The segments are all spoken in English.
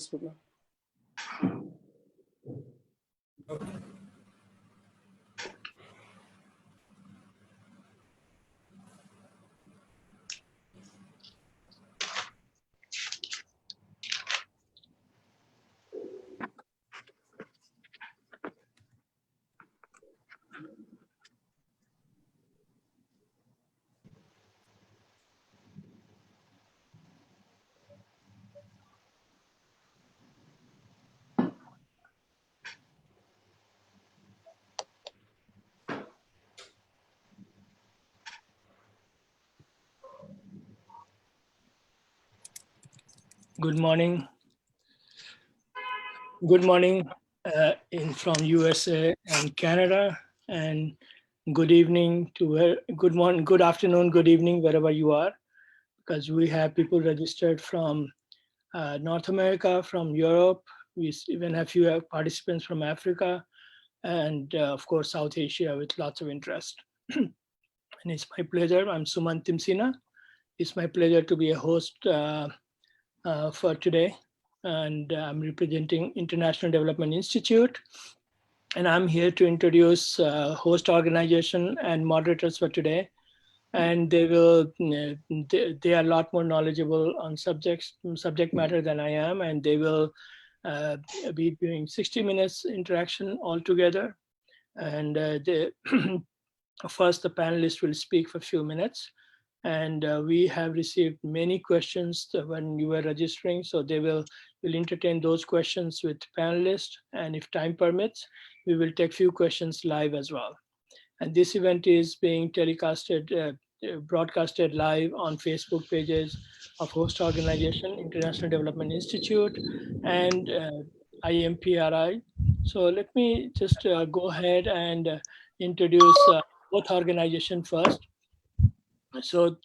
panelists would know. Okay. Good morning. Good morning from USA and Canada, and good evening to good morning, good afternoon, good evening, wherever you are, because we have people registered from North America, from Europe. We even have few participants from Africa, and of course, South Asia with lots of interest. And it's my pleasure. I'm Suman Timsina. It's my pleasure to be a host for today. And I'm representing International Development Institute. And I'm here to introduce host organization and moderators for today. And they will, they are a lot more knowledgeable on subject matter than I am, and they will be doing 60 minutes interaction altogether. And first, the panelists will speak for a few minutes. And we have received many questions when you were registering, so they will entertain those questions with panelists. And if time permits, we will take few questions live as well. And this event is being telecasted, broadcasted live on Facebook pages of host organization, International Development Institute, and IMPRI. So let me just go ahead and introduce both organizations first. So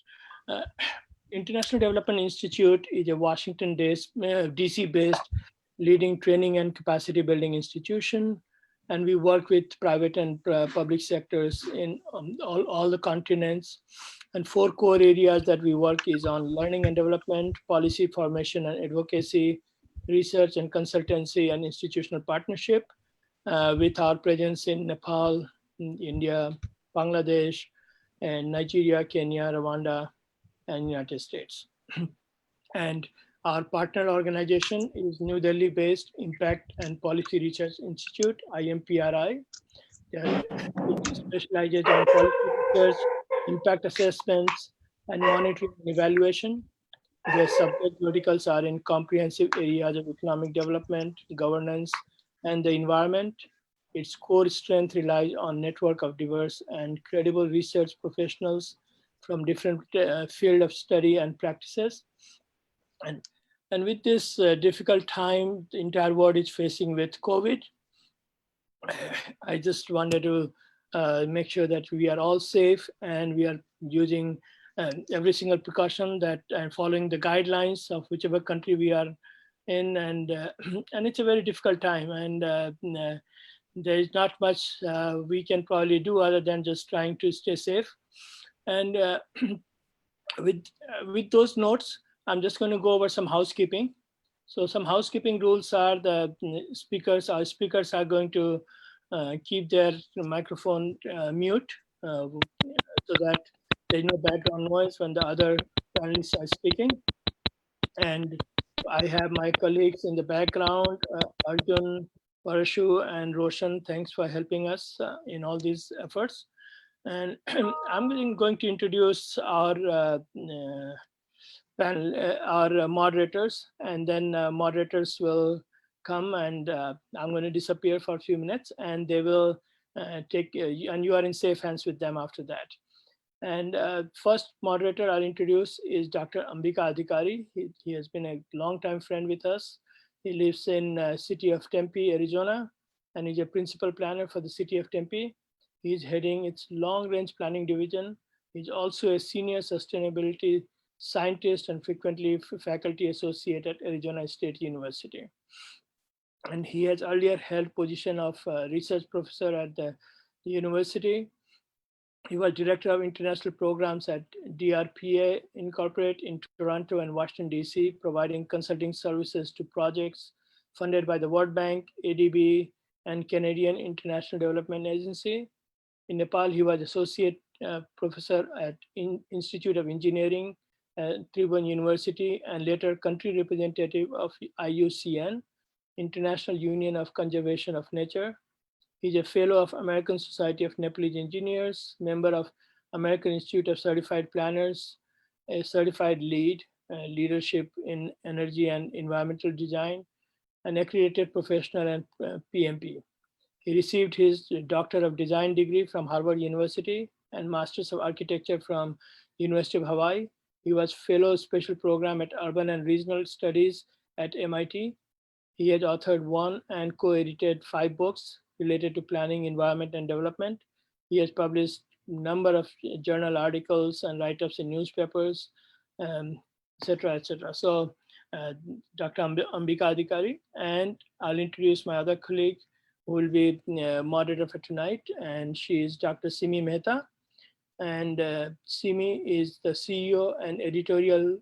International Development Institute is a Washington DC-based leading training and capacity building institution. And we work with private and public sectors in all the continents. And 4 core areas that we work is on learning and development, policy formation and advocacy, research and consultancy, and institutional partnership, with our presence in Nepal, in India, Bangladesh, and Nigeria, Kenya, Rwanda, and United States. And our partner organization is New Delhi-based Impact and Policy Research Institute, IMPRI. It specializes on policy research, impact assessments, and monitoring and evaluation. Their subject verticals are in comprehensive areas of economic development, governance, and the environment. Its core strength relies on network of diverse and credible research professionals from different field of study and practices. And with this difficult time the entire world is facing with COVID, I just wanted to make sure that we are all safe and we are using every single precaution that and following the guidelines of whichever country we are in. And and it's a very difficult time, and there is not much we can probably do other than just trying to stay safe. And with those notes, I'm just going to go over some housekeeping. So some housekeeping rules are the speakers are going to keep their microphone mute so that there's no background noise when the other panelists are speaking. And I have my colleagues in the background, Arjun, Parashu, and Roshan. Thanks for helping us in all these efforts. And I'm going to introduce our our moderators, and then moderators will come, and I'm going to disappear for a few minutes, and they will take, and you are in safe hands with them after that. And first moderator I'll introduce is Dr. Ambika Adhikari. He has been a long-time friend with us. He lives in city of Tempe, Arizona, and is a principal planner for the city of Tempe. He's heading its long-range planning division. He's also a senior sustainability scientist and frequently faculty associate at Arizona State University. And he has earlier held position of research professor at the university. He was director of international programs at DRPA Incorporate in Toronto and Washington, D.C., providing consulting services to projects funded by the World Bank, ADB, and Canadian International Development Agency. In Nepal, he was associate professor at Institute of Engineering at Tribhuvan University and later country representative of IUCN, International Union of Conservation of Nature. He's a fellow of American Society of Nepalese Engineers, member of American Institute of Certified Planners, a certified lead, leadership in energy and environmental design, an accredited professional and PMP. He received his Doctor of Design degree from Harvard University and Masters of Architecture from University of Hawaii. He was fellow special program at Urban and Regional Studies at MIT. He has authored one and co-edited 5 books related to planning, environment, and development. He has published a number of journal articles and write-ups in newspapers, etc., etc. So, Dr. Ambika Adhikari, and I'll introduce my other colleague who will be moderator for tonight, and she is Dr. Simi Mehta. And Simi is the CEO and editorial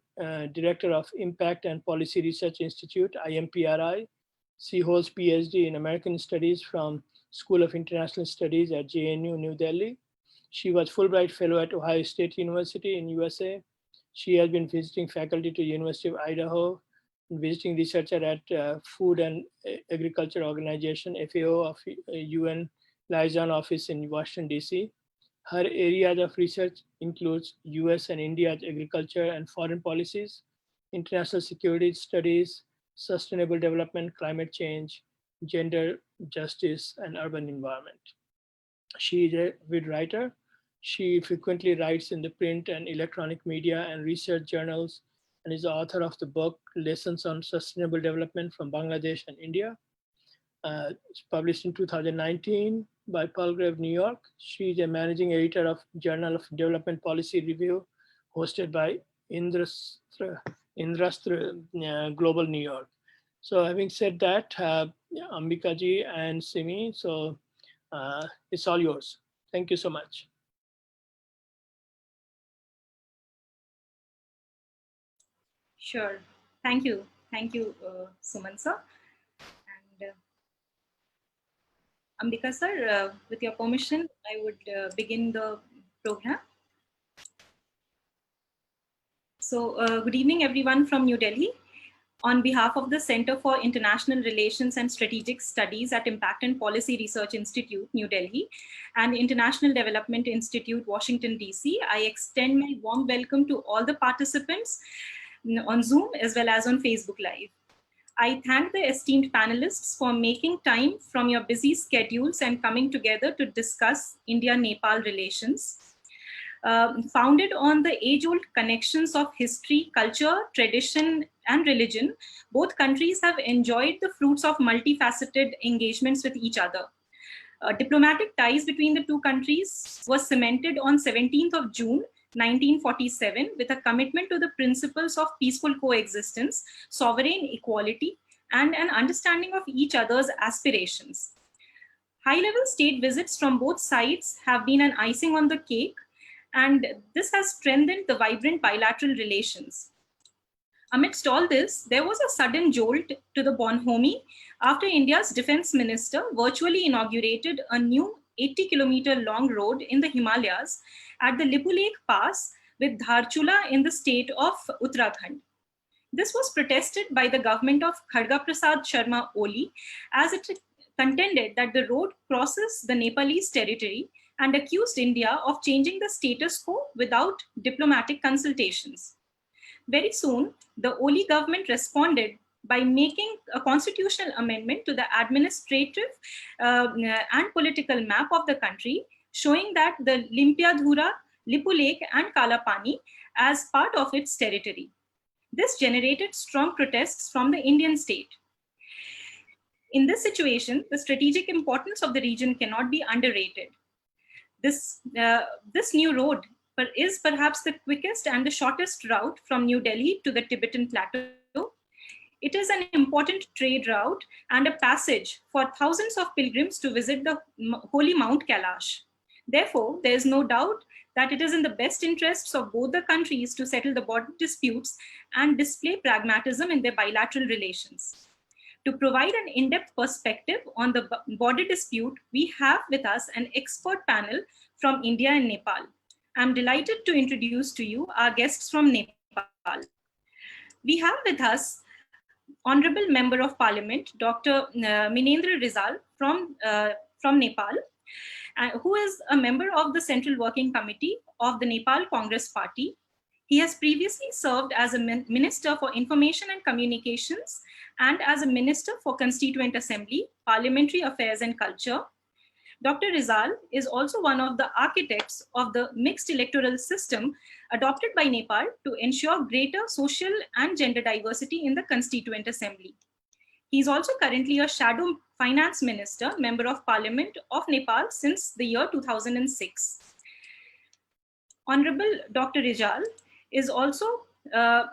director of Impact and Policy Research Institute, IMPRI. She holds PhD in American Studies from School of International Studies at JNU, New Delhi. She was Fulbright Fellow at Ohio State University in USA. She has been visiting faculty to University of Idaho, visiting researcher at Food and Agriculture Organization, FAO of UN Liaison Office in Washington, D.C. Her areas of research includes US and India's agriculture and foreign policies, international security studies, sustainable development, climate change, gender justice, and urban environment. She is a avid writer. She frequently writes in the print and electronic media and research journals and is the author of the book Lessons on Sustainable Development from Bangladesh and India. It's published in 2019 by Palgrave, New York. She's a managing editor of Journal of Development Policy Review, hosted by Indrastra Global New York. So having said that, Ambika ji and Simi, so it's all yours. Thank you so much. Sure. Thank you. Thank you, Suman sir. And Ambika sir, with your permission, I would begin the program. So good evening, everyone from New Delhi. On behalf of the Center for International Relations and Strategic Studies at Impact and Policy Research Institute, New Delhi, and International Development Institute, Washington, D.C., I extend my warm welcome to all the participants on Zoom as well as on Facebook Live. I thank the esteemed panelists for making time from your busy schedules and coming together to discuss India-Nepal relations. Founded on the age-old connections of history, culture, tradition, and religion, both countries have enjoyed the fruits of multifaceted engagements with each other. Diplomatic ties between the two countries was cemented on 17th of June, 1947, with a commitment to the principles of peaceful coexistence, sovereign equality, and an understanding of each other's aspirations. High-level state visits from both sides have been an icing on the cake, and this has strengthened the vibrant bilateral relations. Amidst all this, there was a sudden jolt to the bonhomie after India's defense minister virtually inaugurated a new 80-kilometer long road in the Himalayas at the Lipulekh Pass with Dharchula in the state of Uttarakhand. This was protested by the government of Kharga Prasad Sharma Oli, as it contended that the road crosses the Nepalese territory and accused India of changing the status quo without diplomatic consultations. Very soon, the Oli government responded by making a constitutional amendment to the administrative and political map of the country, showing that the Limpiadhura, Lipulekh, and Kalapani as part of its territory. This generated strong protests from the Indian state. In this situation, the strategic importance of the region cannot be underrated. This new road is perhaps the quickest and the shortest route from New Delhi to the Tibetan Plateau. It is an important trade route and a passage for thousands of pilgrims to visit the holy Mount Kailash. Therefore, there is no doubt that it is in the best interests of both the countries to settle the border disputes and display pragmatism in their bilateral relations. To provide an in-depth perspective on the border dispute, we have with us an expert panel from India and Nepal. I'm delighted to introduce to you our guests from Nepal. We have with us Honorable Member of Parliament, Dr. Minendra Rijal from Nepal, who is a member of the Central Working Committee of the Nepal Congress Party. He has previously served as a Minister for Information and Communications and as a Minister for Constituent Assembly, Parliamentary Affairs and Culture. Dr. Rijal is also one of the architects of the mixed electoral system adopted by Nepal to ensure greater social and gender diversity in the Constituent Assembly. He is also currently a shadow finance minister, member of Parliament of Nepal since the year 2006. Honorable Dr. Rijal is also a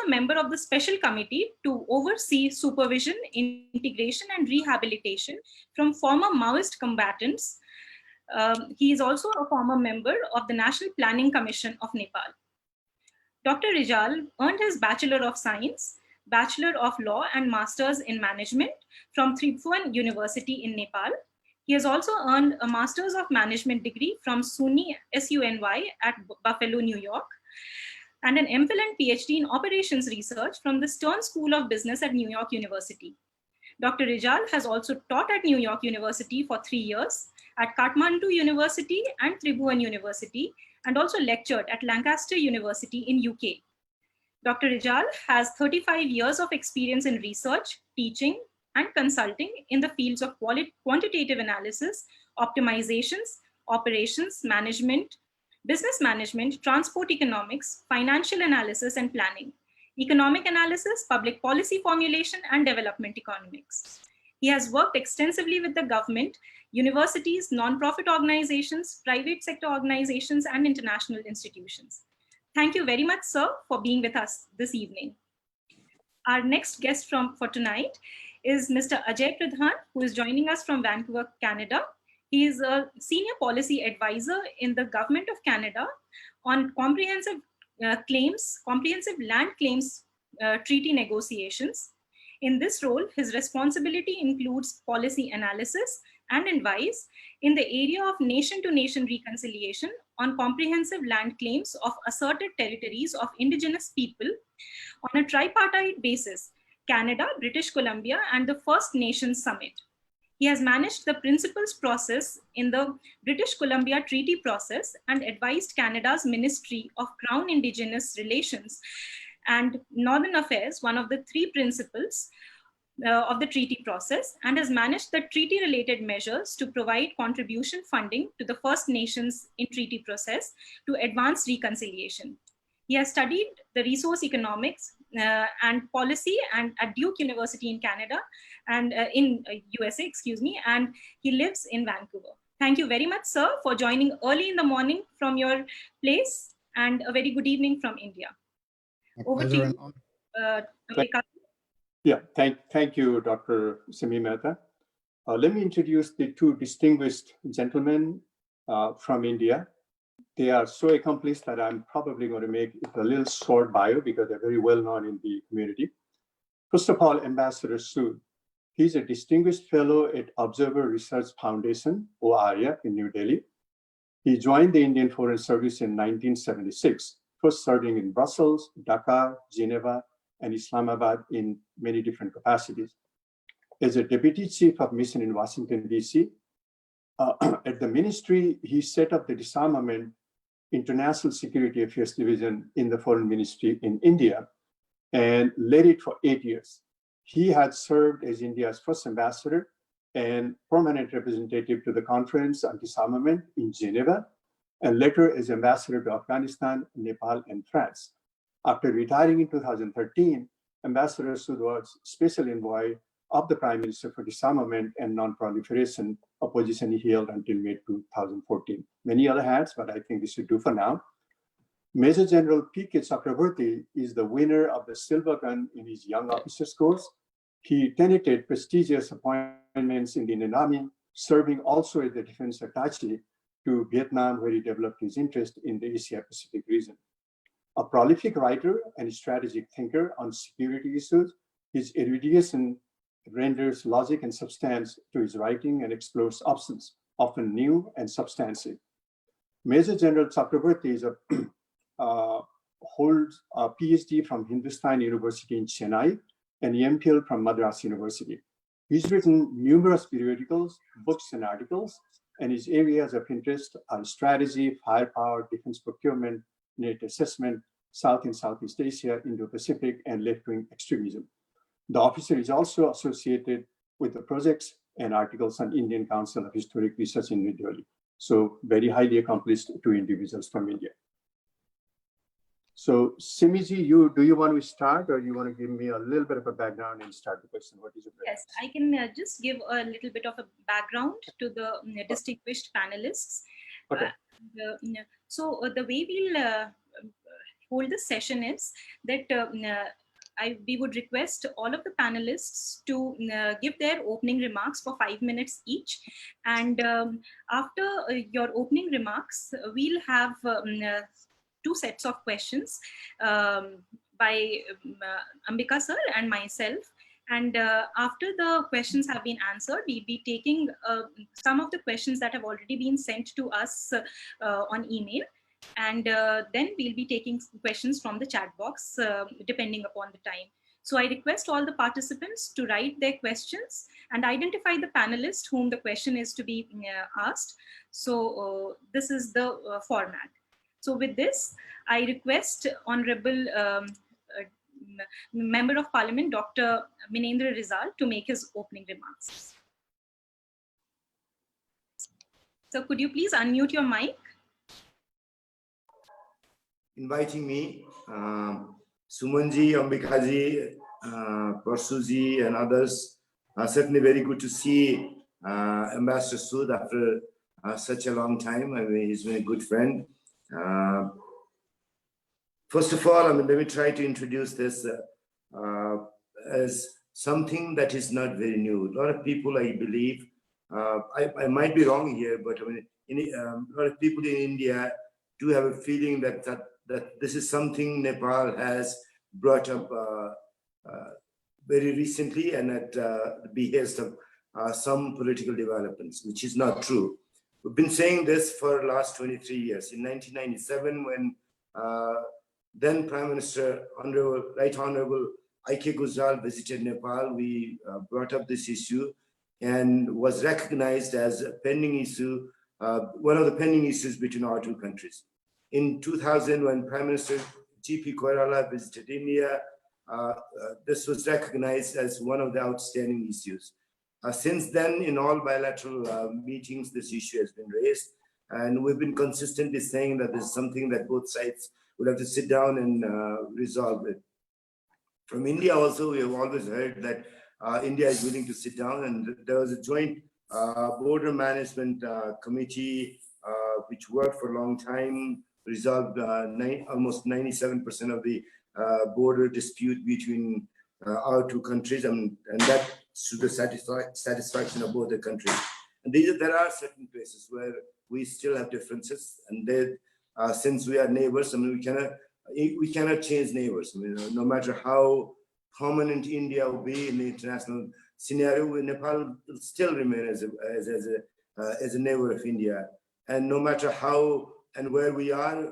member of the special committee to oversee supervision, integration, and rehabilitation from former Maoist combatants. He is also a former member of the National Planning Commission of Nepal. Dr. Rijal earned his Bachelor of Science, Bachelor of Law, and Masters in Management from Tribhuvan University in Nepal. He has also earned a Masters of Management degree from SUNY at Buffalo, New York, and an MPhil and PhD in Operations Research from the Stern School of Business at New York University. Dr. Rijal has also taught at New York University for 3 years, at Kathmandu University and Tribhuvan University, and also lectured at Lancaster University in UK. Dr. Rijal has 35 years of experience in research, teaching, and consulting in the fields of quantitative analysis, optimizations, operations, management, business management, transport economics, financial analysis and planning, economic analysis, public policy formulation, and development economics. He has worked extensively with the government, universities, non-profit organizations, private sector organizations, and international institutions. Thank you very much, sir, for being with us this evening. Our next guest for tonight is Mr. Ajay Pradhan, who is joining us from Vancouver, Canada. He is a senior policy advisor in the government of Canada on comprehensive land claims treaty negotiations. In this role, his responsibility includes policy analysis and advice in the area of nation-to-nation reconciliation on comprehensive land claims of asserted territories of Indigenous people on a tripartite basis, Canada, British Columbia, and the First Nations Summit. He has managed the principles process in the British Columbia Treaty process and advised Canada's Ministry of Crown Indigenous Relations and Northern Affairs, one of the 3 principles of the treaty process, and has managed the treaty-related measures to provide contribution funding to the First Nations in treaty process to advance reconciliation. He has studied the resource economics and policy at Duke University in Canada and in USA, and he lives in Vancouver. Thank you very much, sir, for joining early in the morning from your place, and a very good evening from India. Over to you, Ambika. Yeah, thank you, Dr. Simi Mehta. Let me introduce the 2 distinguished gentlemen from India. They are so accomplished that I'm probably going to make it a little short bio because they're very well known in the community. First of all, Ambassador Sood. He's a distinguished fellow at Observer Research Foundation, ORIA, in New Delhi. He joined the Indian Foreign Service in 1976, first serving in Brussels, Dhaka, Geneva, and Islamabad in many different capacities. As a deputy chief of mission in Washington, D.C., at the ministry, he set up the Disarmament International Security Affairs Division in the Foreign Ministry in India and led it for 8 years. He had served as India's first ambassador and permanent representative to the Conference on Disarmament in Geneva, and later as ambassador to Afghanistan, Nepal, and France. After retiring in 2013, Ambassador Sood was special envoy of the Prime Minister for Disarmament and Non-Proliferation, a position he held until May 2014. Many other hats, but I think this should do for now. Major General P.K. Chakrobarty is the winner of the Silver Gun in his Young Officers course. He tenanted prestigious appointments in the Indian Army, serving also as the defense attaché to Vietnam, where he developed his interest in the Asia-Pacific region. A prolific writer and strategic thinker on security issues, his erudition renders logic and substance to his writing and explores options, often new and substantive. Major General Chakrobarty is holds a PhD from Hindustan University in Chennai and MPhil from Madras University. He's written numerous periodicals, books, and articles, and his areas of interest are strategy, firepower, defense procurement, net assessment, South and Southeast Asia, Indo-Pacific, and left-wing extremism. The officer is also associated with the projects and articles on Indian Council of Historic Research in New Delhi. So very highly accomplished two individuals from India. So Simiji, do you want to start, or you want to give me a little bit of a background and start the question? What is your Yes, I can just give a little bit of a background to the distinguished panelists. Okay. So the way we'll hold this session is that we would request all of the panelists to give their opening remarks for 5 minutes each. And after your opening remarks, we'll have 2 sets of questions by Ambika sir and myself. And after the questions have been answered, we'll be taking some of the questions that have already been sent to us on email. And then we'll be taking questions from the chat box, depending upon the time. So I request all the participants to write their questions and identify the panelist whom the question is to be asked. So this is the format. So with this, I request Honorable Member of Parliament, Dr. Minendra Rijal, to make his opening remarks. So could you please unmute your mic? Inviting me, Sumanji, Ambikaji, Parsuji, and others. Certainly very good to see Ambassador Sood after such a long time. I mean, he's been a good friend. First of all, let me try to introduce this as something that is not very new. A lot of people, I believe, I might be wrong here, but I mean, a lot of people in India do have a feeling that this is something Nepal has brought up very recently and at the behest of some political developments, which is not true. We've been saying this for the last 23 years. In 1997, when then Prime Minister Right Honorable I.K. Gujral visited Nepal, we brought up this issue and was recognized as a pending issue, one of the pending issues between our two countries. In 2000, when Prime Minister G.P. Koirala visited India, this was recognized as one of the outstanding issues. Since then, in all bilateral meetings, this issue has been raised, and we've been consistently saying that this is something that both sides would have to sit down and resolve it. From India also, we have always heard that India is willing to sit down, and there was a joint border management committee which worked for a long time, resolved almost 97% of the border dispute between our two countries, and that to the satisfaction of both the countries. And there are certain places where we still have differences, and since we are neighbors, I mean, we cannot change neighbors. I mean, no matter how prominent India will be in the international scenario, Nepal will still remain as a neighbor of India. And no matter how and where we are,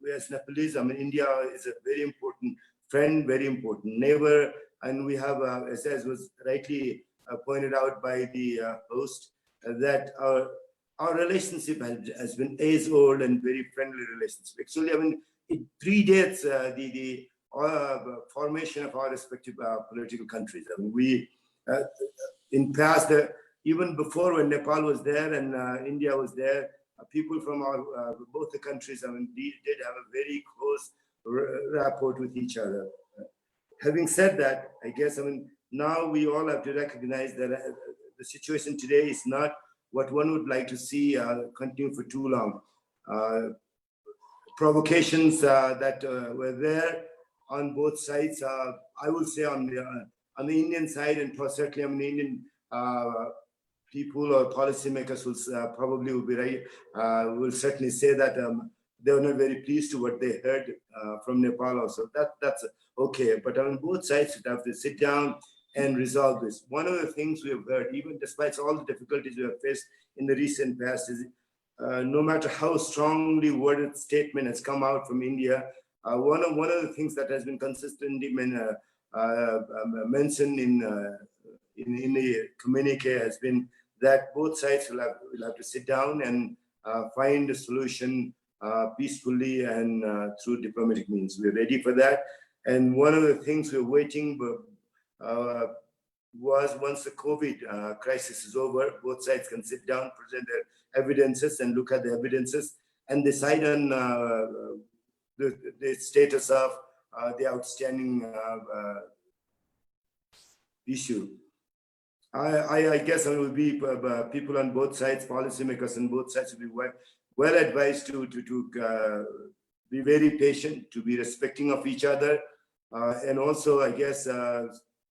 we as Nepalese, I mean, India is a very important friend, very important neighbor, and we have, as was rightly pointed out by the host, that our relationship has been age-old and very friendly relationship. Actually, I mean, it predates the formation of our respective political countries. I mean, we, in past, even before when Nepal was there and India was there, people from our both the countries, I mean, did have a very close rapport with each other. Having said that, I guess, I mean, now we all have to recognize that the situation today is not what one would like to see continue for too long. Provocations that were there on both sides, I would say on the Indian side, and certainly on the Indian people or policymakers will probably will be right, will certainly say that they were not very pleased to what they heard from Nepal also. That's okay, but on both sides, you have to sit down and resolve this. One of the things we have heard, even despite all the difficulties we have faced in the recent past, is no matter how strongly worded statement has come out from India, one of the things that has been consistently mentioned in the communique has been that both sides will have to sit down and find a solution peacefully and through diplomatic means. We're ready for that. And one of the things we're waiting was once the COVID crisis is over, both sides can sit down, present their evidences and look at the evidences and decide on the status of the outstanding issue. I guess it will be people on both sides, policymakers on both sides will be well advised to be very patient, to be respecting of each other. And also, I guess,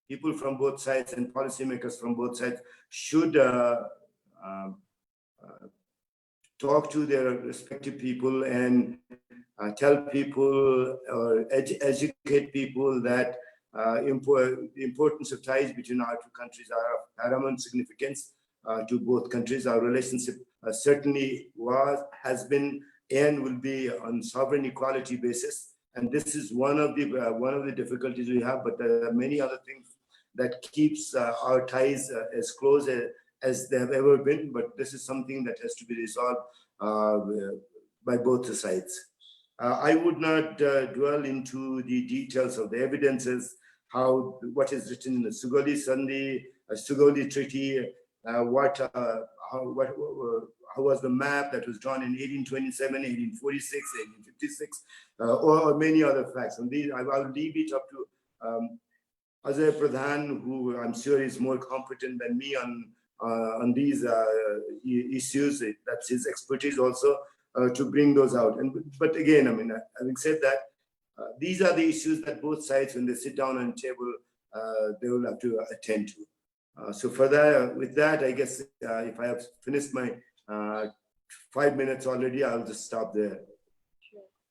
people from both sides and policymakers from both sides should talk to their respective people and tell people or educate people that the importance of ties between our two countries are of paramount significance to both countries. Our relationship certainly has been, and will be on sovereign equality basis. And this is one of the difficulties we have, but there are many other things that keeps our ties as close as they have ever been. But this is something that has to be resolved by both the sides. I would not dwell into the details of the evidences, what is written in the Sugoli Sandhi, Sugoli Treaty, how was the map that was drawn in 1827, 1846, 1856, or many other facts. And these, I'll leave it up to Ajay Pradhan, who I'm sure is more competent than me on these issues. That's his expertise also to bring those out. But again, I mean, having said that, these are the issues that both sides, when they sit down on the table, they will have to attend to. So for that, with that, I guess if I have finished my 5 minutes already, I'll just stop there.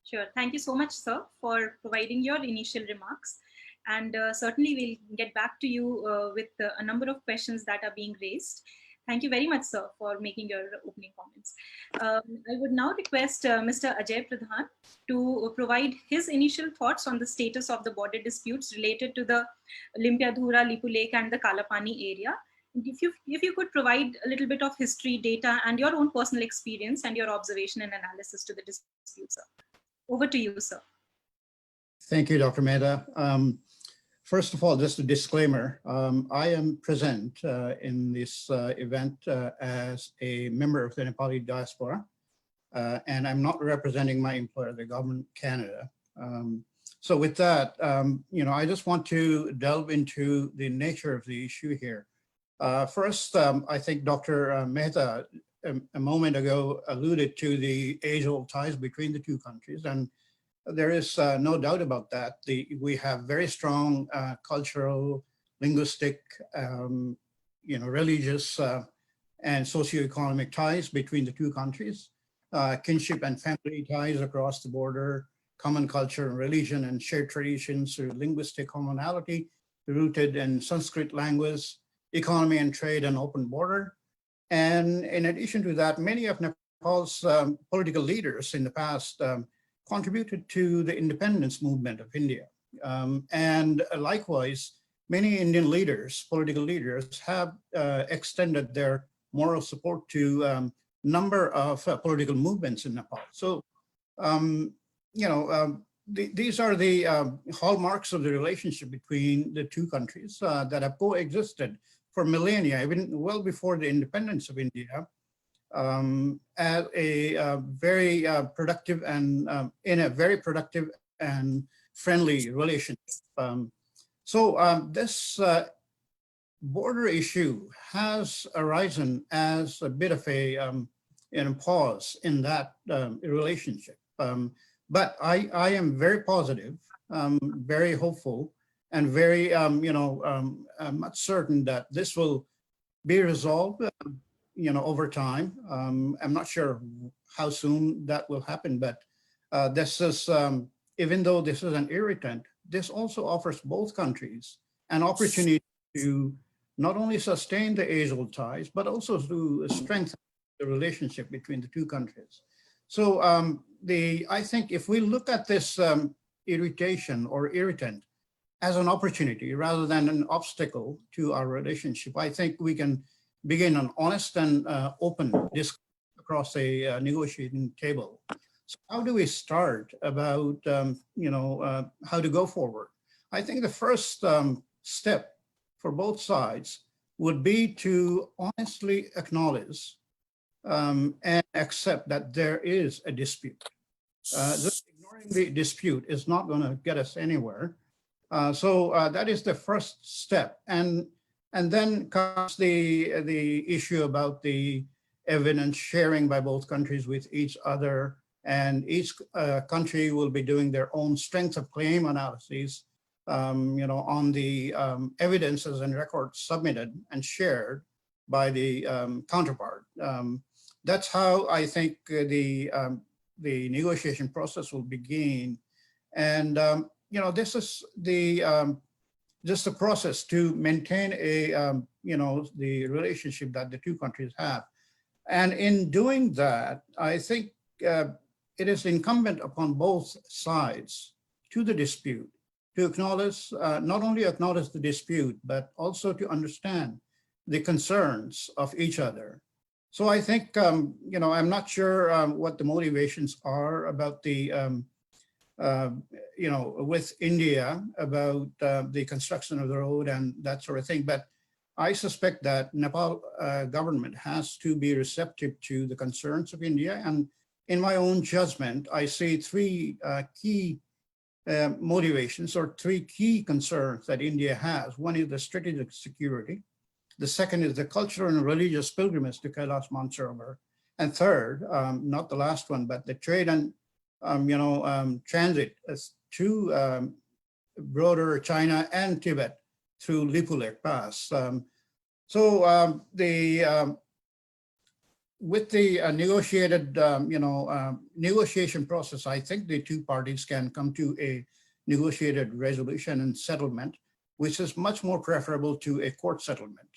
Sure. Thank you so much, sir, for providing your initial remarks. And certainly we'll get back to you with a number of questions that are being raised. Thank you very much, sir, for making your opening comments. I would now request Mr. Ajay Pradhan to provide his initial thoughts on the status of the border disputes related to the Limpiadhura, Lipu Lake and the Kalapani area. If you could provide a little bit of history, data, and your own personal experience and your observation and analysis to the dispute, sir. Over to you, sir. Thank you, Dr. Mehta. First of all, just a disclaimer. I am present in this event as a member of the Nepali diaspora, and I'm not representing my employer, the government of Canada. So with that, I just want to delve into the nature of the issue here. First, I think Dr. Mehta a moment ago alluded to the age-old ties between the two countries, and there is no doubt about that. We have very strong cultural, linguistic, religious and socioeconomic ties between the two countries, kinship and family ties across the border, common culture and religion and shared traditions through linguistic commonality rooted in Sanskrit language, economy and trade and open border. And in addition to that, many of Nepal's political leaders in the past contributed to the independence movement of India. And likewise, many Indian leaders, political leaders, have extended their moral support to a number of political movements in Nepal. So, these are the hallmarks of the relationship between the two countries that have coexisted for millennia, even well before the independence of India, as a very productive and in a very productive and friendly relationship. This border issue has arisen as a bit of a pause in that relationship. But I am very positive, very hopeful, and very much certain that this will be resolved, over time. I'm not sure how soon that will happen, but this is, even though this is an irritant, this also offers both countries an opportunity to not only sustain the age-old ties, but also to strengthen the relationship between the two countries. So I think if we look at this irritation or irritant as an opportunity rather than an obstacle to our relationship, I think we can begin an honest and open discussion across a negotiating table. So how do we start about, how to go forward? I think the first step for both sides would be to honestly acknowledge and accept that there is a dispute. Just ignoring the dispute is not going to get us anywhere. So that is the first step. And then comes the issue about the evidence sharing by both countries with each other. And each country will be doing their own strength of claim analyses, on the evidences and records submitted and shared by the counterpart. That's how I think the negotiation process will begin. And this is just a process to maintain the relationship that the two countries have. And in doing that, I think it is incumbent upon both sides to the dispute to acknowledge, not only acknowledge the dispute, but also to understand the concerns of each other. So I think, I'm not sure what the motivations are about the, with India about the construction of the road and that sort of thing. But I suspect that Nepal government has to be receptive to the concerns of India. And in my own judgment, I see three key motivations or three key concerns that India has. One is the strategic security. The second is the cultural and religious pilgrimage to Kailash Mansarovar. And third, not the last one, but the trade and transit to broader China and Tibet through Lipulekh Pass. With the negotiated, negotiation process, I think the two parties can come to a negotiated resolution and settlement, which is much more preferable to a court settlement.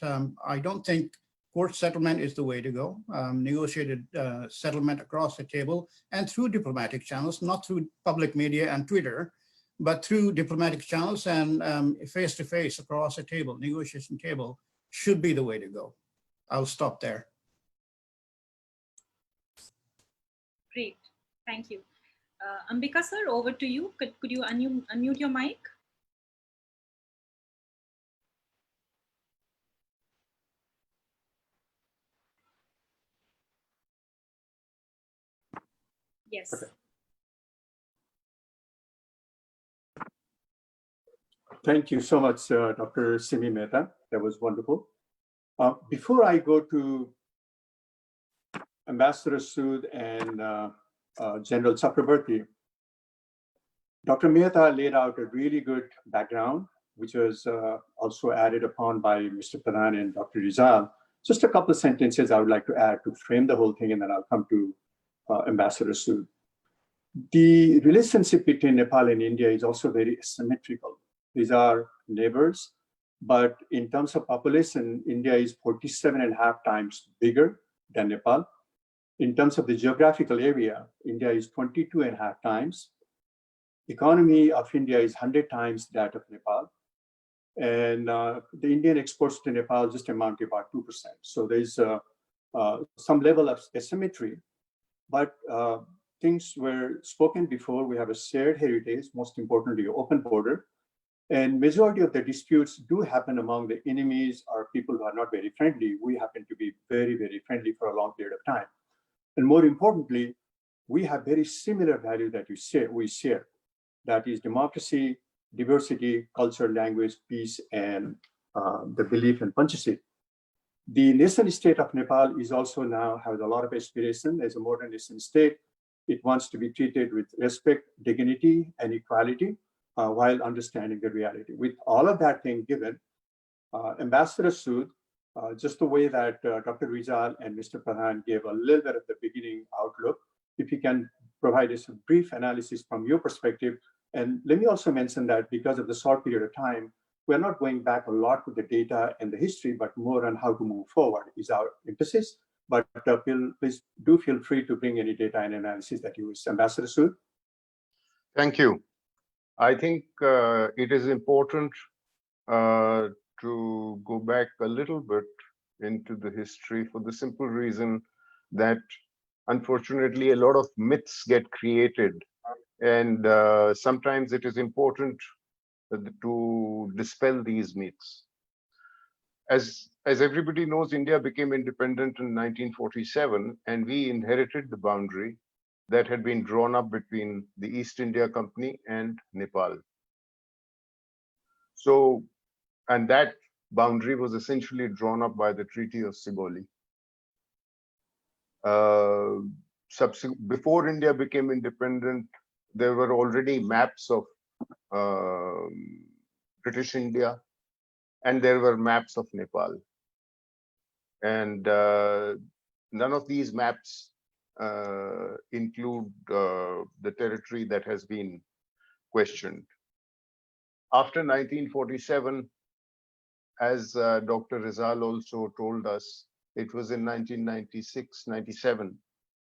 I don't think court settlement is the way to go. Negotiated settlement across the table and through diplomatic channels, not through public media and Twitter, but through diplomatic channels and face-to-face across a table, negotiation table, should be the way to go. I'll stop there. Great, thank you. Ambika sir, over to you. Could you unmute your mic? Yes. Okay. Thank you so much, Dr. Simi Mehta. That was wonderful. Before I go to Ambassador Sood and General Chakrobarty, Dr. Mehta laid out a really good background, which was also added upon by Mr. Pradhan and Dr. Rijal. Just a couple of sentences I would like to add to frame the whole thing, and then I'll come to Ambassador Sood. The relationship between Nepal and India is also very asymmetrical. These are neighbors, but in terms of population, India is 47.5 times bigger than Nepal. In terms of the geographical area, India is 22.5 times. Economy of India is 100 times that of Nepal. And the Indian exports to Nepal just amount to about 2%. So there's some level of asymmetry, but things were spoken before. We have a shared heritage, most importantly, open border. And majority of the disputes do happen among the enemies or people who are not very friendly. We happen to be very, very friendly for a long period of time. And more importantly, we have very similar values that we share. That is democracy, diversity, culture, language, peace, and the belief in Panchashit. The nation state of Nepal is also now has a lot of aspiration as a modern nation state. It wants to be treated with respect, dignity, and equality while understanding the reality. With all of that thing given, Ambassador Sood Just the way that Dr. Rijal and Mr. Pradhan gave a little bit of the beginning outlook, if you can provide us a brief analysis from your perspective. And let me also mention that because of the short period of time, we're not going back a lot with the data and the history, but more on how to move forward is our emphasis. But please do feel free to bring any data and analysis that you wish. Ambassador Sood. Thank you. I think it is important to go back a little bit into the history for the simple reason that unfortunately a lot of myths get created, and sometimes it is important to dispel these myths. As everybody knows, India became independent in 1947, and we inherited the boundary that had been drawn up between the East India Company and Nepal. So, and that boundary was essentially drawn up by the Treaty of Sigoli. Before India became independent, there were already maps of British India, and there were maps of Nepal. And none of these maps include the territory that has been questioned. After 1947, as Dr. Rijal also told us, it was in 1996-97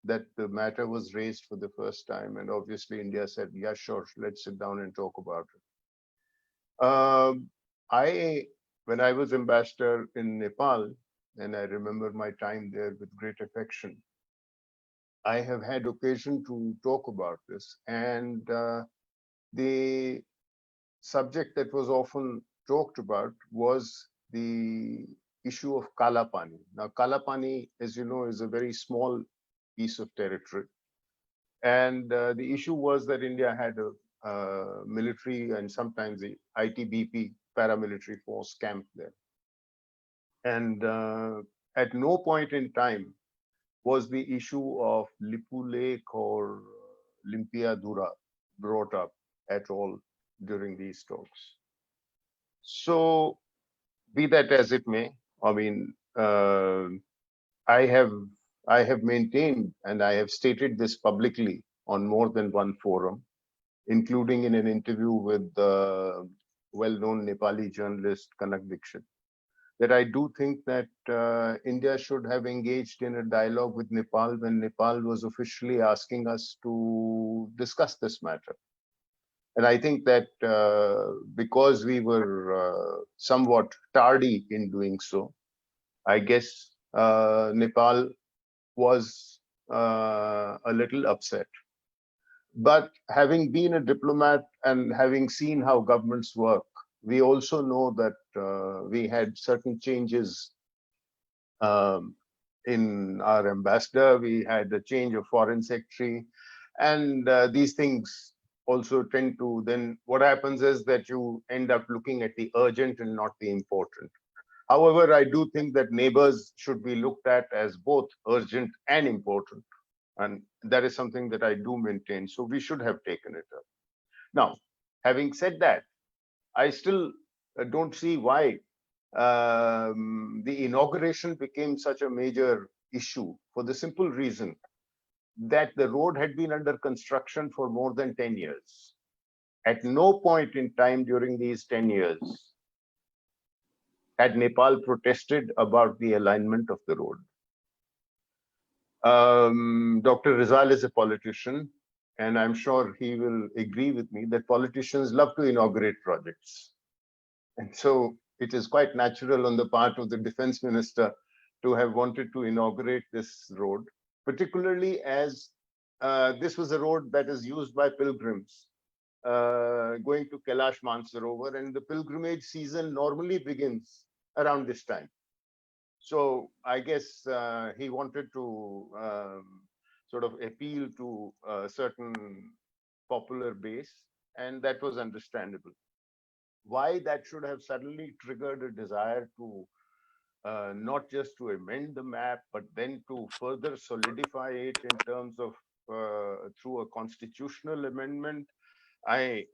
that the matter was raised for the first time. And obviously India said, yeah, sure, let's sit down and talk about it. When I was ambassador in Nepal, and I remember my time there with great affection, I have had occasion to talk about this. And the subject that was often talked about was the issue of Kala Pani. Now, Kala Pani, as you know, is a very small piece of territory. And the issue was that India had a military and sometimes the ITBP paramilitary force camped there. And at no point in time was the issue of Lipu Lake or Limpia Dura brought up at all during these talks. So, be that as it may, I mean, I have maintained and I have stated this publicly on more than one forum, including in an interview with the well-known Nepali journalist Kanak Dixit, that I do think that India should have engaged in a dialogue with Nepal when Nepal was officially asking us to discuss this matter. And I think that because we were somewhat tardy in doing so, I guess Nepal was a little upset. But having been a diplomat and having seen how governments work, we also know that we had certain changes in our ambassador. We had a change of foreign secretary, and these things also tend to, then what happens is that you end up looking at the urgent and not the important. However, I do think that neighbors should be looked at as both urgent and important. And that is something that I do maintain. So we should have taken it up. Now, having said that, I still don't see why the inauguration became such a major issue, for the simple reason that the road had been under construction for more than 10 years. At no point in time during these 10 years had Nepal protested about the alignment of the road. Dr. Rijal is a politician, and I'm sure he will agree with me that politicians love to inaugurate projects. And so it is quite natural on the part of the defense minister to have wanted to inaugurate this road, particularly as this was a road that is used by pilgrims going to Kailash Mansarovar, and the pilgrimage season normally begins around this time. So I guess he wanted to sort of appeal to a certain popular base, and that was understandable. Why that should have suddenly triggered a desire to not just to amend the map, but then to further solidify it in terms of through a constitutional amendment, I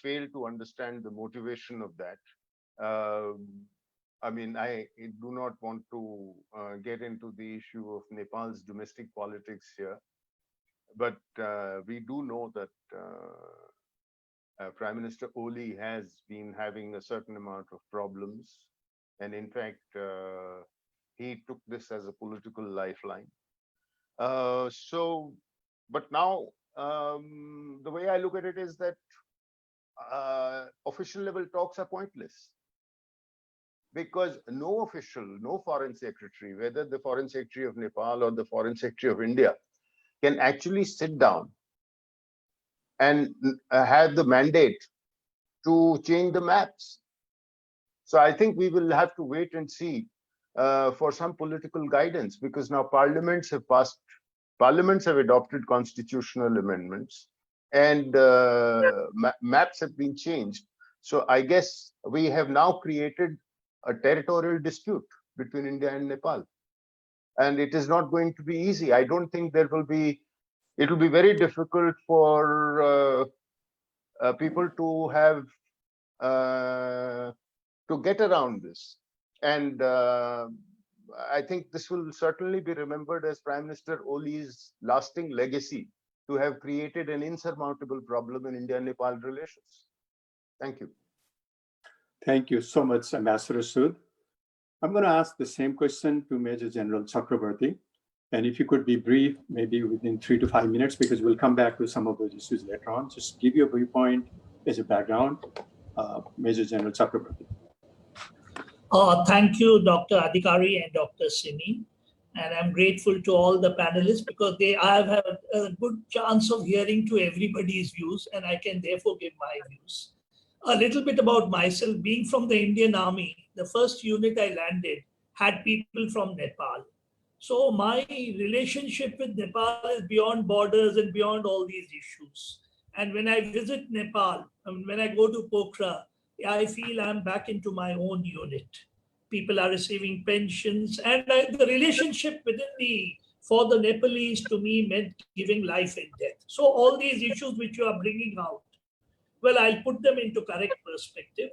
fail to understand the motivation of that. I mean, I do not want to get into the issue of Nepal's domestic politics here, but we do know that Prime Minister Oli has been having a certain amount of problems. And in fact, he took this as a political lifeline. But now the way I look at it is that official level talks are pointless, because no official, no foreign secretary, whether the foreign secretary of Nepal or the foreign secretary of India, can actually sit down and have the mandate to change the maps. So I think we will have to wait and see for some political guidance, because now parliaments have adopted constitutional amendments, and maps have been changed. So I guess we have now created a territorial dispute between India and Nepal, and it is not going to be easy. I don't think it will be very difficult for people to have to get around this. And I think this will certainly be remembered as Prime Minister Oli's lasting legacy, to have created an insurmountable problem in India-Nepal relations. Thank you. Thank you so much, Ambassador Sood. I'm going to ask the same question to Major General Chakrobarty. And if you could be brief, maybe within 3 to 5 minutes, because we'll come back to some of those issues later on. Just give you a viewpoint as a background. Major General Chakrobarty. Thank you, Dr. Adhikari and Dr. Simi. And I'm grateful to all the panelists, because I have had a good chance of hearing to everybody's views, and I can therefore give my views. A little bit about myself. Being from the Indian Army, the first unit I landed had people from Nepal. So my relationship with Nepal is beyond borders and beyond all these issues. And when I visit Nepal, when I go to Pokhara, I feel I'm back into my own unit. People are receiving pensions, and the relationship for the Nepalese to me meant giving life and death. So all these issues which you are bringing out, well, I'll put them into correct perspective.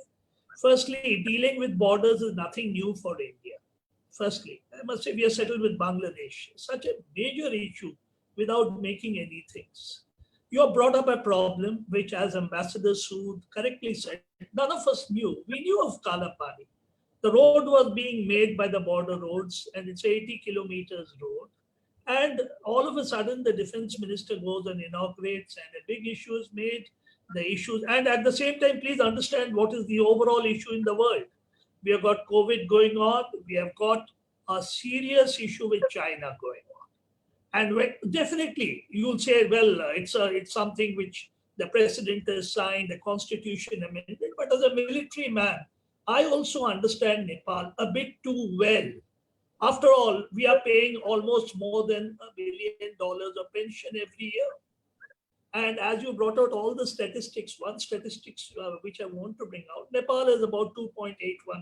Firstly, dealing with borders is nothing new for India. Firstly, I must say we are settled with Bangladesh, such a major issue without making any things. You have brought up a problem which, as Ambassador Sood correctly said, none of us knew. We knew of Kalapani. The road was being made by the border roads, and it's 80 kilometers road. And all of a sudden, the defense minister goes and inaugurates, and a big issue is made. The issues, and at the same time, please understand what is the overall issue in the world. We have got COVID going on. We have got a serious issue with China going on. And definitely, you will say, well, it's something which the president has signed, the constitution amendment. But as a military man, I also understand Nepal a bit too well. After all, we are paying almost more than $1 billion of pension every year. And as you brought out all the statistics, one statistics which I want to bring out, Nepal is about 2.81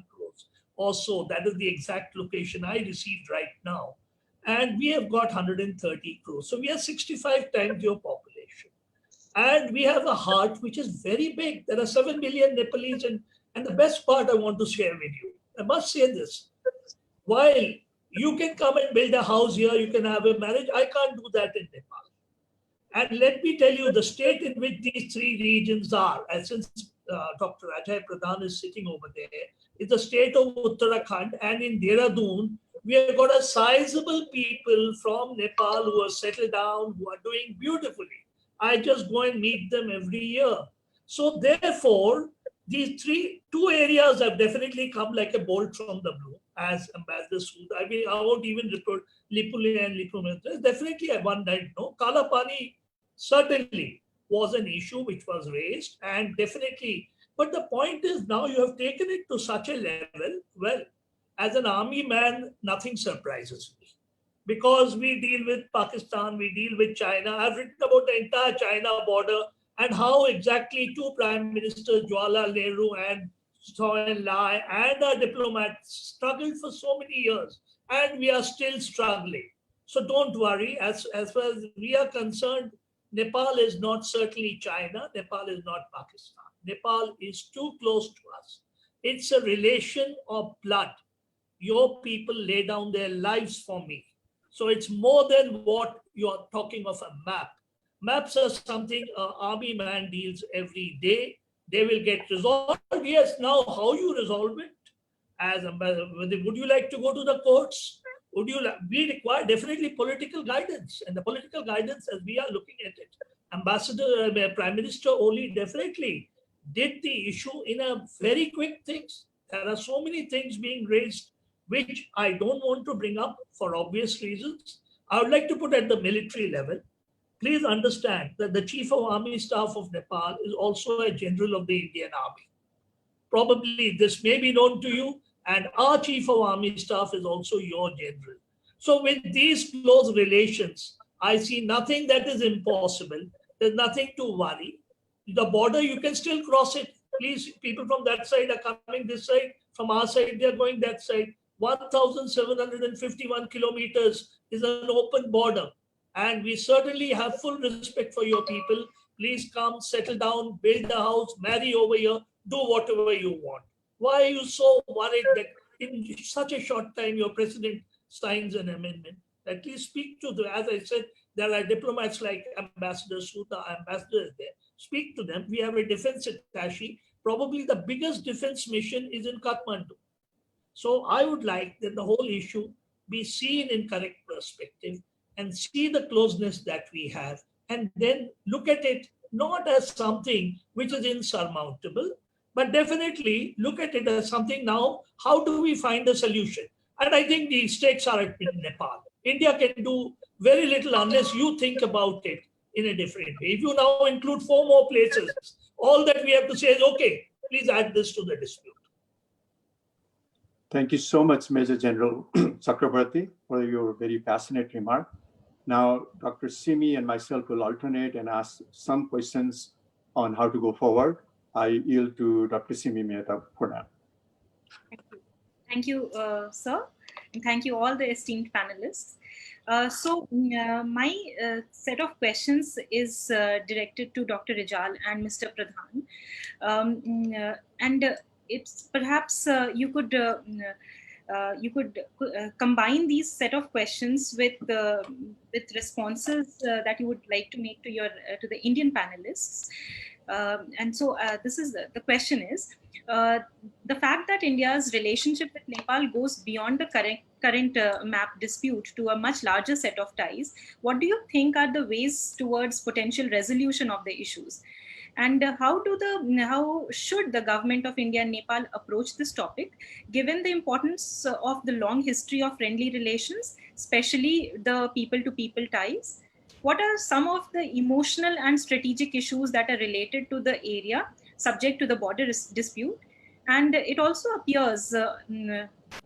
crores or so. That is the exact location I received right now. And we have got 130 crores. So we are 65 times your population. And we have a heart which is very big. There are 7 million Nepalese. And the best part I want to share with you, I must say this, while you can come and build a house here, you can have a marriage, I can't do that in Nepal. And let me tell you, the state in which these three regions are, and since Dr. Ajay Pradhan is sitting over there, is the state of Uttarakhand. And in Dehradun, we have got a sizable people from Nepal who are settled down, who are doing beautifully. I just go and meet them every year. So therefore, these two areas have definitely come like a bolt from the blue, as Ambassador Sood. I mean, I won't even report Lipule and Lipumitra. Definitely, I one night know. Kalapani certainly was an issue which was raised, and definitely. But the point is, now you have taken it to such a level. Well, as an army man, nothing surprises me, because we deal with Pakistan, we deal with China. I've written about the entire China border and how exactly two prime ministers, Jawaharlal Nehru and Zhou Enlai, and our diplomats struggled for so many years, and we are still struggling. So don't worry. As far as we are concerned, Nepal is not certainly China. Nepal is not Pakistan. Nepal is too close to us. It's a relation of blood. Your people lay down their lives for me. So it's more than what you're talking of a map. Maps are something an army man deals every day. They will get resolved. Yes, now how you resolve it? As would you like to go to the courts? Would you we require definitely political guidance, and the political guidance as we are looking at it, Prime Minister Oli definitely did the issue in a very quick things. There are so many things being raised which I don't want to bring up for obvious reasons. I would like to put at the military level. Please understand that the Chief of Army Staff of Nepal is also a general of the Indian Army. Probably this may be known to you, and our Chief of Army Staff is also your general. So with these close relations, I see nothing that is impossible. There's nothing to worry. The border, you can still cross it. Please, people from that side are coming this side. From our side, they're going that side. 1,751 kilometers is an open border. And we certainly have full respect for your people. Please come, settle down, build a house, marry over here, do whatever you want. Why are you so worried that in such a short time your president signs an amendment? At least speak to them. As I said, there are diplomats like Ambassador Sood, the ambassador is there. Speak to them. We have a defense attaché. Probably the biggest defense mission is in Kathmandu. So I would like that the whole issue be seen in correct perspective and see the closeness that we have, and then look at it not as something which is insurmountable, but definitely look at it as something now, how do we find a solution? And I think the stakes are in Nepal. India can do very little unless you think about it in a different way. If you now include 4 more places, all that we have to say is, okay, please add this to the dispute. Thank you so much, Major General Chakrobarty, for your very passionate remark. Now, Dr. Simi and myself will alternate and ask some questions on how to go forward. I yield to Dr. Simi Mehta for now. Thank you, sir. And thank you all the esteemed panelists. My set of questions is directed to Dr. Rijal and Mr. Pradhan. It's perhaps you could combine these set of questions with responses that you would like to make to your to the Indian panelists. This is the question is the fact that India's relationship with Nepal goes beyond the current map dispute to a much larger set of ties. What do you think are the ways towards potential resolution of the issues? And how should the government of India and Nepal approach this topic, given the importance of the long history of friendly relations, especially the people-to-people ties? What are some of the emotional and strategic issues that are related to the area subject to the border dispute? And it also appears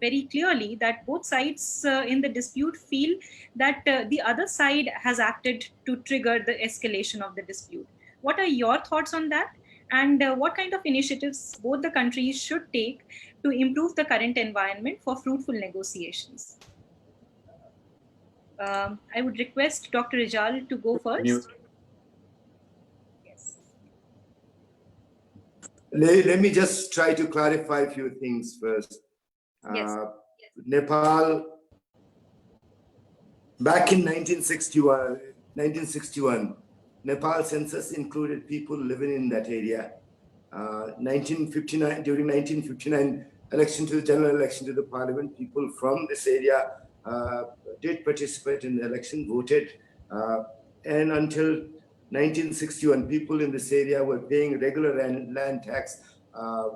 very clearly that both sides in the dispute feel that the other side has acted to trigger the escalation of the dispute. What are your thoughts on that? And what kind of initiatives both the countries should take to improve the current environment for fruitful negotiations? I would request Dr. Rijal to go first. Yes. Let me just try to clarify a few things first. Yes. Nepal, back in 1961, Nepal census included people living in that area. 1959, during 1959 election to the general election to the parliament, people from this area did participate in the election, voted, and until 1961, people in this area were paying regular land tax,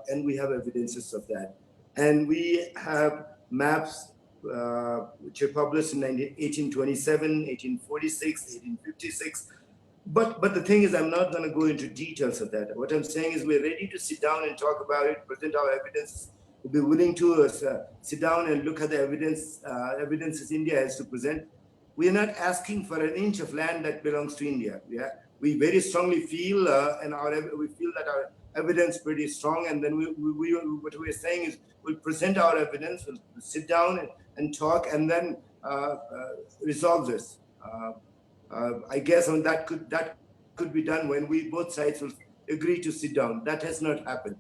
and we have evidences of that. And we have maps which were published in 1827, 1846, 1856. But the thing is, I'm not going to go into details of that. What I'm saying is we're ready to sit down and talk about it, present our evidence. We'll be willing to sit down and look at the evidences India has to present. We are not asking for an inch of land that belongs to India. We very strongly feel, we feel that our evidence is pretty strong. And then what we're saying is we'll present our evidence, we'll sit down and talk, and then resolve this. I guess that could be done when both sides will agree to sit down. That has not happened.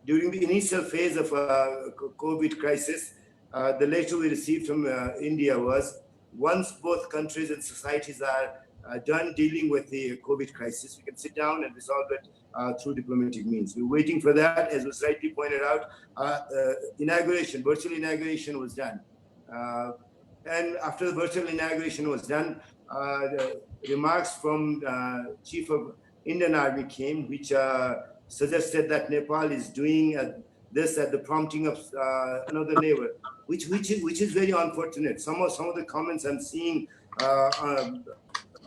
During the initial phase of COVID crisis, the letter we received from India was, once both countries and societies are done dealing with the COVID crisis, we can sit down and resolve it through diplomatic means. We're waiting for that. As was rightly pointed out, virtual inauguration was done. And after the virtual inauguration was done, the remarks from Chief of Indian Army came, which suggested that Nepal is doing this at the prompting of another neighbor, which is very unfortunate. Some of the comments I'm seeing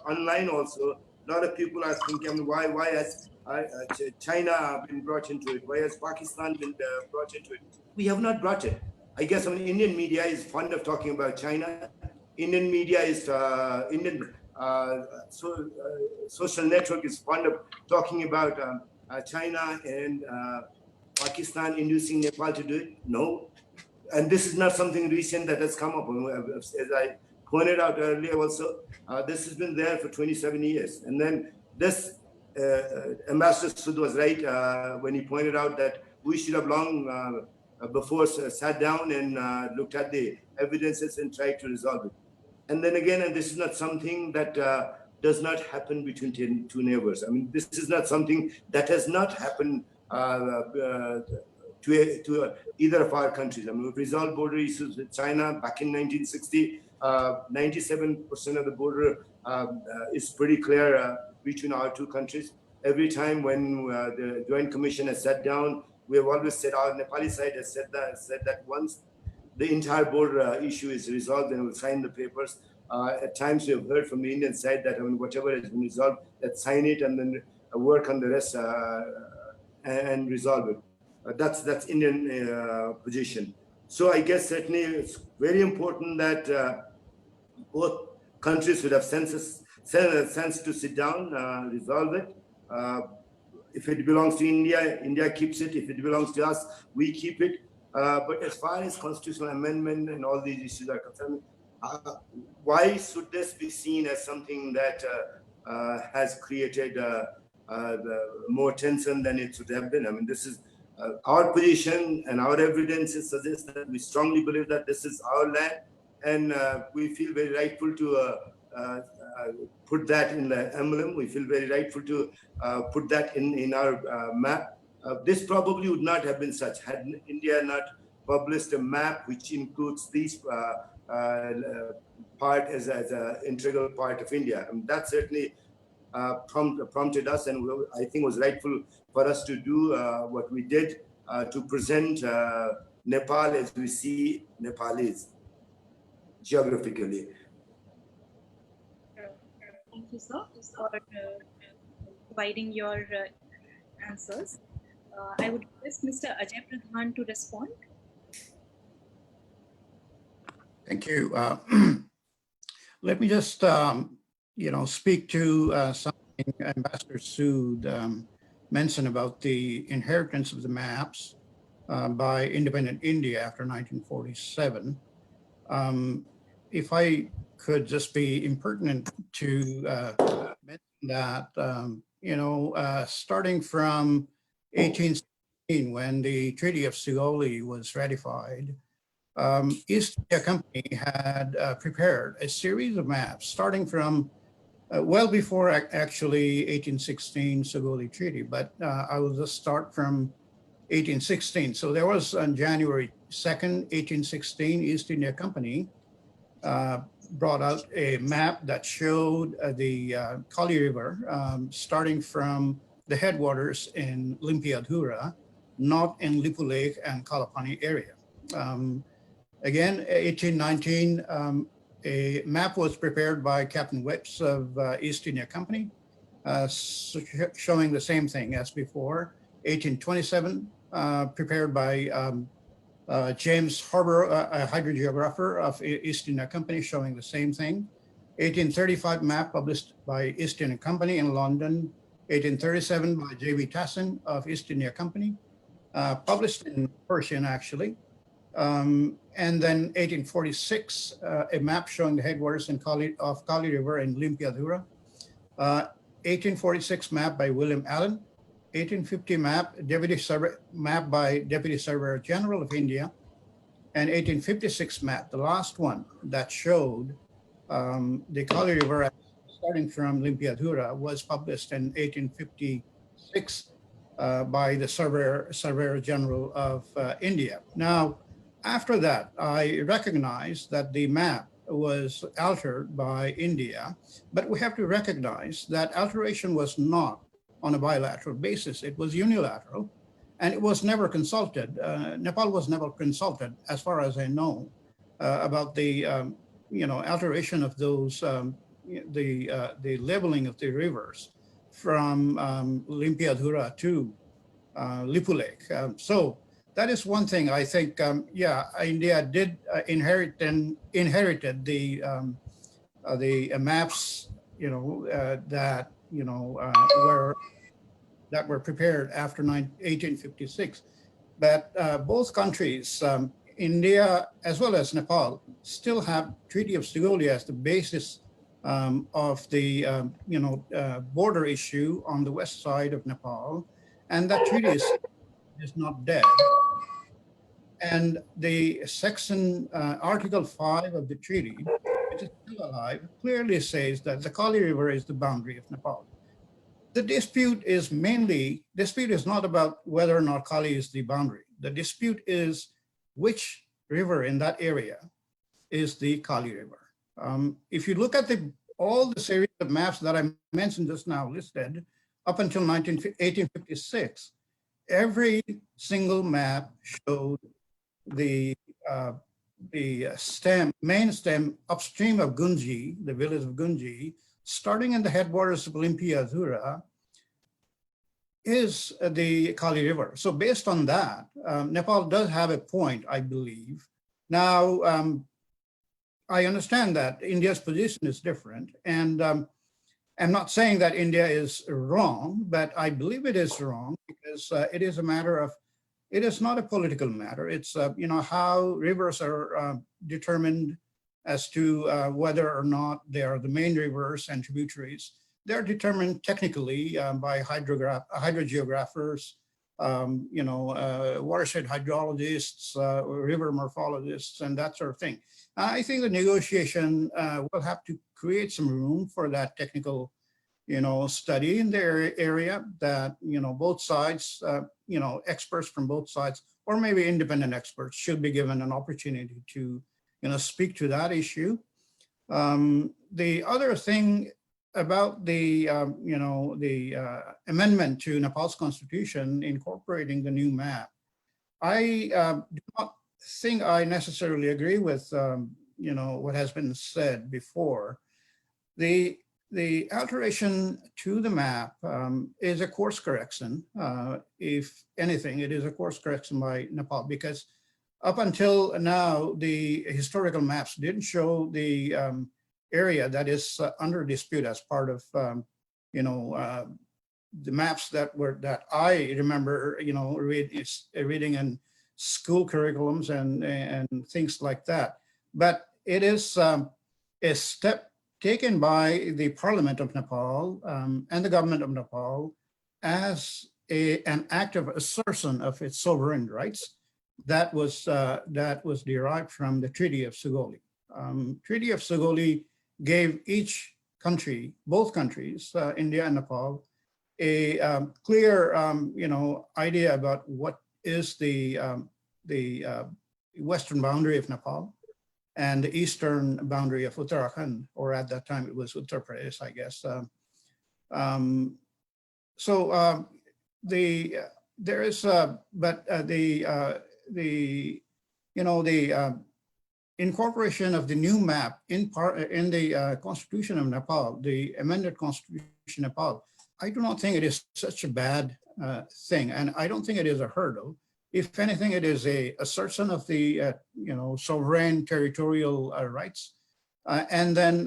online also, a lot of people are thinking, I mean, why has China been brought into it? Why has Pakistan been brought into it? We have not brought it. I guess Indian media is fond of talking about China. Indian media is social network is fond of talking about China and Pakistan inducing Nepal to do it. No, and this is not something recent that has come up. As I pointed out earlier, also this has been there for 27 years. And then this Ambassador Sood was right when he pointed out that we should have long before sat down and looked at the evidences and tried to resolve it. And then again, and this is not something that does not happen between two neighbors. I mean, this is not something that has not happened to either of our countries. I mean, we've resolved border issues with China back in 1960. 97% of the border is pretty clear between our two countries. Every time when the Joint Commission has sat down, we have always said, our Nepali side has said that once the entire border issue is resolved, then we'll sign the papers. At times we have heard from the Indian side that, I mean, whatever has been resolved, let's sign it and then work on the rest and resolve it. That's Indian position. So I guess certainly it's very important that both countries would have sense to sit down, resolve it. If it belongs to India, India keeps it. If it belongs to us, we keep it. But as far as constitutional amendment and all these issues are concerned, why should this be seen as something that has created more tension than it should have been? I mean, this is our position, and our evidences suggest that we strongly believe that this is our land, and we feel very rightful to put that in the emblem. We feel very rightful to put that in our map. This probably would not have been such had India not published a map which includes these part as an integral part of India. And that certainly prompted us, and I think was rightful for us to do what we did to present Nepal as we see Nepalese geographically. Thank you, sir, for providing your answers. I would request Mr. Ajay Pradhan to respond. Thank you. Let me just, speak to something Ambassador Sood mentioned about the inheritance of the maps by independent India after 1947. If I could just be impertinent to mention that, starting from 1816, when the Treaty of Sugauli was ratified, East India Company had prepared a series of maps starting from well before actually 1816 Sugauli Treaty, but I will just start from 1816. So there was on January 2nd, 1816, East India Company brought out a map that showed the Kali River starting from the headwaters in Limpiadhura, not in Lipu Lake and Kalapani area. Again, 1819, a map was prepared by Captain Whips of East India Company, showing the same thing as before. 1827, prepared by James Harbour, a hydrogeographer of East India Company, showing the same thing. 1835 map published by East India Company in London. 1837 by J.B. Tassin of East India Company, published in Persian actually. And then 1846, a map showing the headwaters of Kali River in Limpiadhura. 1846 map by William Allen. 1850 map, map by Deputy Surveyor General of India, and 1856 map, the last one that showed the Kali River starting from Limpiadhura, was published in 1856 by the Surveyor General of India. Now, after that, I recognized that the map was altered by India, but we have to recognize that alteration was not on a bilateral basis. It was unilateral, and it was never consulted. Nepal was never consulted, as far as I know, about the alteration of those, the leveling of the rivers from Limpiadhura to Lipu Lake. So that is one thing I think, yeah, India did inherited the maps, that were prepared after 1856. But both countries, India as well as Nepal, still have Treaty of Sugauli as the basis of the border issue on the west side of Nepal, and that treaty is not dead. And the section Article 5 of the treaty, which is still alive, clearly says that the Kali River is the boundary of Nepal. The dispute is not about whether or not Kali is the boundary. The dispute is which river in that area is the Kali River. If you look at all the series of maps that I mentioned just now listed, up until 1856, every single map showed the main stem upstream of Gunji, the village of Gunji, starting in the headwaters of Limpiadhura, is the Kali River. So based on that, Nepal does have a point, I believe. Now, I understand that India's position is different, and I'm not saying that India is wrong, but I believe it is wrong because it is a matter of, it is not a political matter. It's how rivers are determined as to whether or not they are the main rivers and tributaries. They're determined technically by hydrogeographers, watershed hydrologists, river morphologists, and that sort of thing. I think the negotiation will have to create some room for that technical, study in the area that, both sides, experts from both sides, or maybe independent experts should be given an opportunity to, speak to that issue. The other thing about the, amendment to Nepal's constitution incorporating the new map, I do not think I necessarily agree with, what has been said before. The alteration to the map is a course correction. If anything, it is a course correction by Nepal, because up until now, the historical maps didn't show the area that is under dispute as part of, the maps that I remember, reading in school curriculums and things like that. But it is a step taken by the Parliament of Nepal and the government of Nepal as an act of assertion of its sovereign rights that was derived from the Treaty of Sugauli. Treaty of Sugauli gave each country, both countries, India and Nepal, a clear, idea about what is the western boundary of Nepal and the eastern boundary of Uttarakhand, or at that time it was Uttar Pradesh, I guess. There is, the incorporation of the new map in the Constitution of Nepal, the amended Constitution of Nepal, I do not think it is such a bad thing, and I don't think it is a hurdle. If anything, it is a assertion of the sovereign territorial rights, and then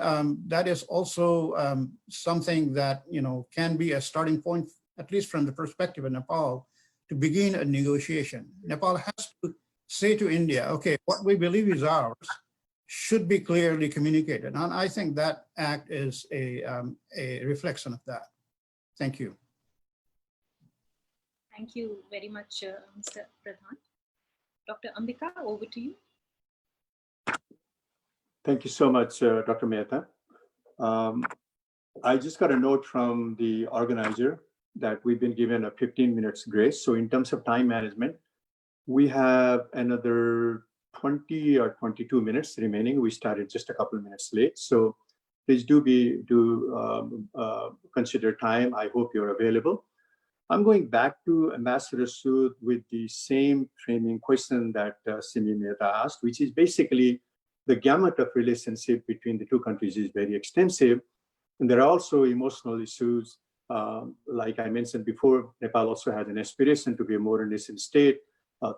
that is also something that can be a starting point, at least from the perspective of Nepal, to begin a negotiation. Nepal has to say to India, okay, what we believe is ours should be clearly communicated, and I think that act is a reflection of that. Thank you. Thank you very much, Mr. Pradhan. Dr. Ambika, over to you. Thank you so much, Dr. Mehta. I just got a note from the organizer that we've been given a 15 minutes grace. So in terms of time management, we have another 20 or 22 minutes remaining. We started just a couple of minutes late. So please do consider time. I hope you're available. I'm going back to Ambassador Sood with the same framing question that Simi Mehta asked, which is basically the gamut of relationship between the two countries is very extensive. And there are also emotional issues. Like I mentioned before, Nepal also has an aspiration to be a more nation state.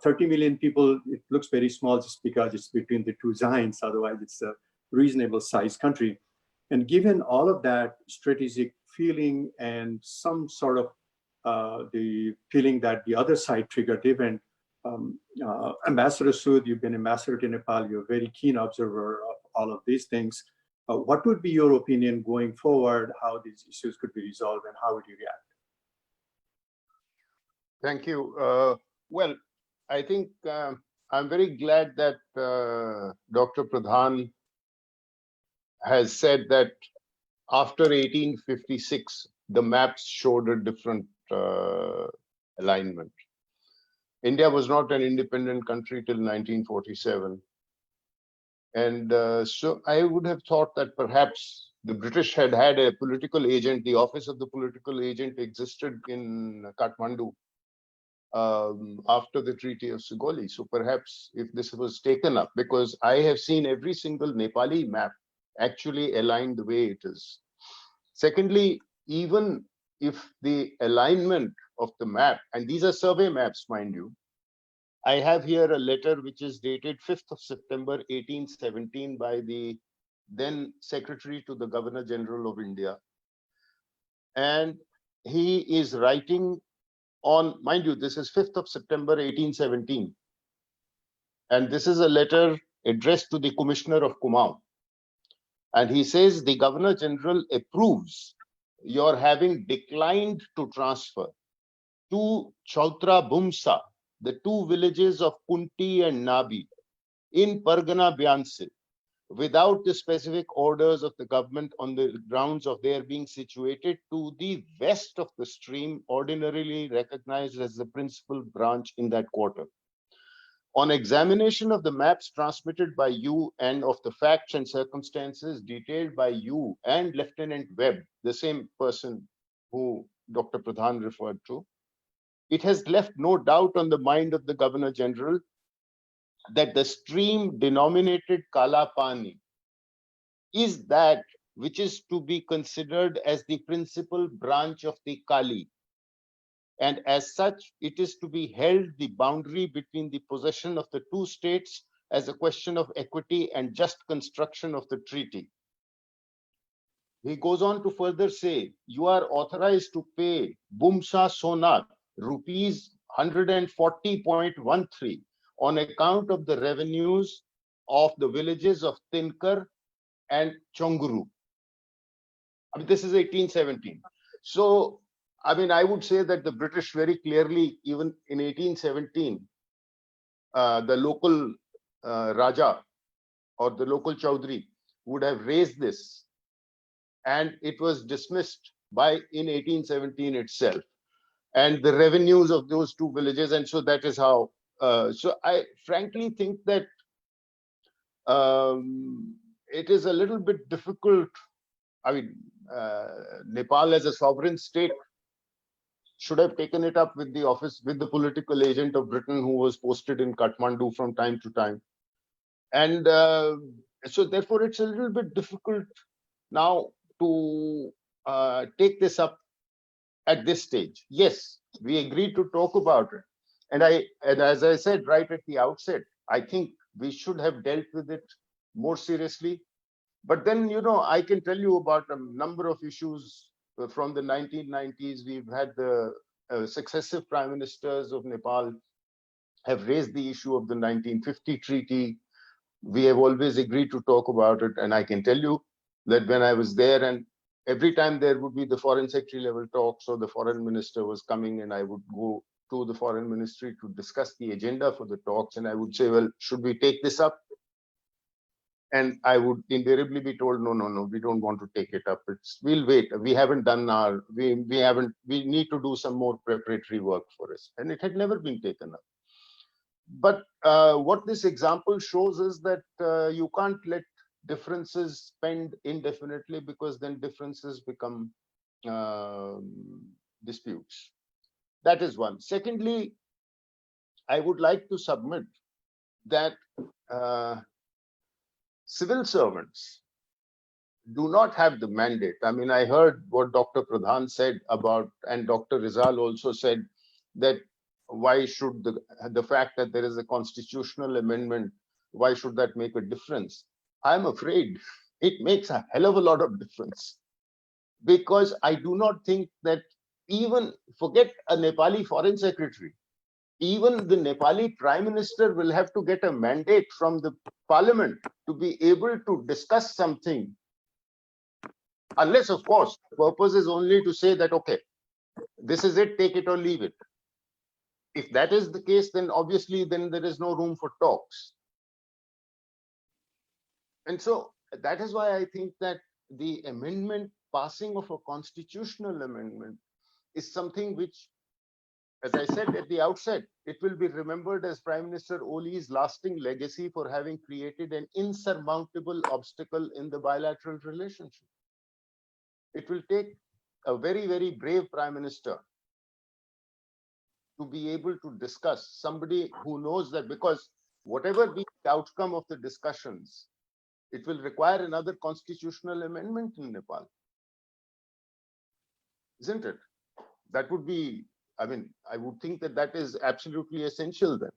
30 million people, it looks very small just because it's between the two giants. Otherwise, it's a reasonable sized country. And given all of that strategic feeling and some sort of the feeling that the other side triggered event, Ambassador Sood, you've been ambassador to Nepal, you're a very keen observer of all of these things. What would be your opinion going forward, how these issues could be resolved and how would you react? Thank you. Well, I think I'm very glad that Dr. Pradhan has said that after 1856, the maps showed a different alignment. India was not an independent country till 1947. And so I would have thought that perhaps the British had a political agent. The office of the political agent existed in Kathmandu after the Treaty of Sugoli. So perhaps if this was taken up, because I have seen every single Nepali map actually aligned the way it is. Secondly, even if the alignment of the map, and these are survey maps, mind you, I have here a letter which is dated 5th of September 1817 by the then Secretary to the Governor General of India. And he is writing on, mind you, this is 5th of September 1817. And this is a letter addressed to the Commissioner of Kumaon. And he says the Governor General approves your having declined to transfer to Chautra Bumsa, the two villages of Kunti and Nabi in Pargana Byansi, without the specific orders of the government on the grounds of their being situated to the west of the stream, ordinarily recognized as the principal branch in that quarter. On examination of the maps transmitted by you and of the facts and circumstances detailed by you and Lieutenant Webb, the same person who Dr. Pradhan referred to, it has left no doubt on the mind of the Governor General that the stream denominated Kalapani is that which is to be considered as the principal branch of the Kali. And as such, it is to be held the boundary between the possession of the two states as a question of equity and just construction of the treaty. He goes on to further say, you are authorized to pay Bumsa Sonat rupees 140.13 on account of the revenues of the villages of Tinkar and Chonguru. I mean, this is 1817. So, I mean, I would say that the British very clearly, even in 1817, the local Raja or the local Chaudhry would have raised this, and it was dismissed in 1817 itself, and the revenues of those two villages, and so that is how. So I frankly think that it is a little bit difficult. I mean, Nepal as a sovereign state should have taken it up with the office, with the political agent of Britain who was posted in Kathmandu from time to time. And so therefore, it's a little bit difficult now to take this up at this stage. Yes, we agreed to talk about it. And as I said right at the outset, I think we should have dealt with it more seriously. But then, you know, I can tell you about a number of issues from the 1990s. We've had the successive prime ministers of Nepal have raised the issue of the 1950 treaty. We have always agreed to talk about it. And I can tell you that when I was there, and every time there would be the foreign secretary level talks or the foreign minister was coming, and I would go to the foreign ministry to discuss the agenda for the talks. And I would say, well, should we take this up? And I would invariably be told, no, we don't want to take it up. We'll wait. We haven't done we need to do some more preparatory work for us. And it had never been taken up. But what this example shows is that you can't let differences spend indefinitely, because then differences become disputes. That is one. Secondly, I would like to submit that civil servants do not have the mandate. I mean, I heard what Dr. Pradhan said about, and Dr. Rijal also said, that why should the fact that there is a constitutional amendment, why should that make a difference? I'm afraid it makes a hell of a lot of difference, because I do not think that, even forget a Nepali foreign secretary, even the Nepali prime minister will have to get a mandate from the parliament to be able to discuss something, unless, of course, the purpose is only to say that, okay, this is it, take it or leave it. If that is the case, then obviously then there is no room for talks. And so that is why I think that the amendment, passing of a constitutional amendment, is something which, as I said at the outset, it will be remembered as Prime Minister Oli's lasting legacy for having created an insurmountable obstacle in the bilateral relationship. It will take a very, very brave Prime Minister to be able to discuss, somebody who knows that, because whatever be the outcome of the discussions, it will require another constitutional amendment in Nepal. Isn't it? That would be, I mean, I would think that that is absolutely essential then.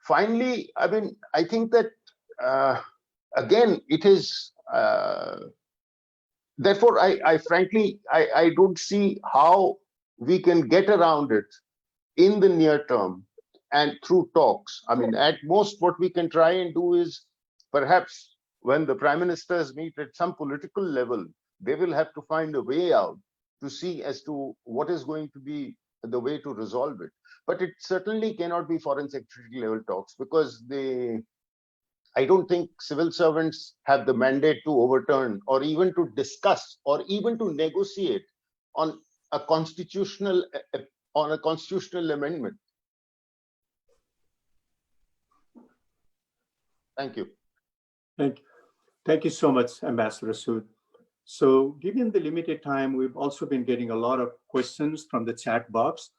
Finally, I mean, I think that, again, it is, therefore, I frankly, I don't see how we can get around it in the near term and through talks. I mean, at most, what we can try and do is, perhaps when the prime ministers meet at some political level, they will have to find a way out to see as to what is going to be the way to resolve it. But it certainly cannot be foreign secretary level talks, because I don't think civil servants have the mandate to overturn, or even to discuss, or even to negotiate on a constitutional amendment. Thank you. Thank you so much, Ambassador Sood. So given the limited time, we've also been getting a lot of questions from the chat box.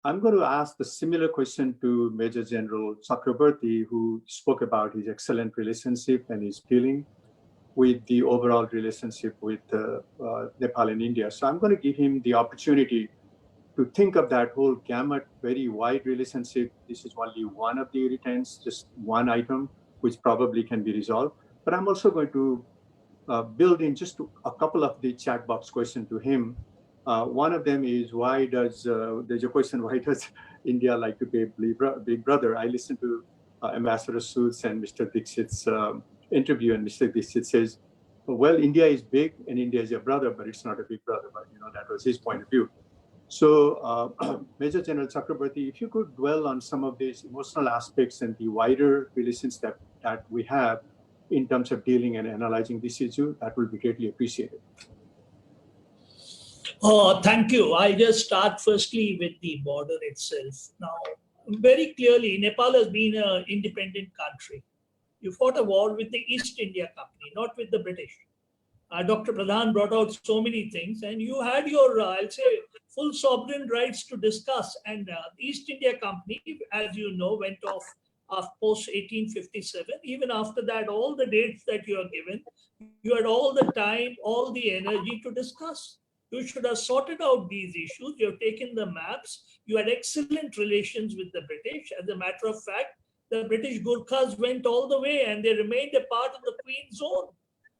I'm going to ask the similar question to Major General Chakrobarty, who spoke about his excellent relationship and his feeling with the overall relationship with Nepal and India. So I'm going to give him the opportunity to think of that whole gamut, very wide relationship. This is only one of the irritants, just one item, which probably can be resolved. But I'm also going to build in just a couple of the chat box questions to him. One of them is, why does, there's a question, why does India like to be big brother? I listened to Ambassador Sood's and Mr. Dixit's interview, and Mr. Dixit says, well, India is big and India is your brother, but it's not a big brother. But that was his point of view. So Major General Chakrobarty, if you could dwell on some of these emotional aspects and the wider relations that we have in terms of dealing and analyzing this issue, that will be greatly appreciated. Oh, thank you. I just start firstly with the border itself. Now, very clearly, Nepal has been an independent country. You fought a war with the East India Company, not with the British. Dr. Pradhan brought out so many things, and you had your, I'll say, full sovereign rights to discuss. And the East India Company, as you know, went off post 1857. Even after that, all the dates that you are given, you had all the time, all the energy to discuss. You should have sorted out these issues. You have taken the maps. You had excellent relations with the British. As a matter of fact, the British Gurkhas went all the way, and they remained a part of the Queen's zone.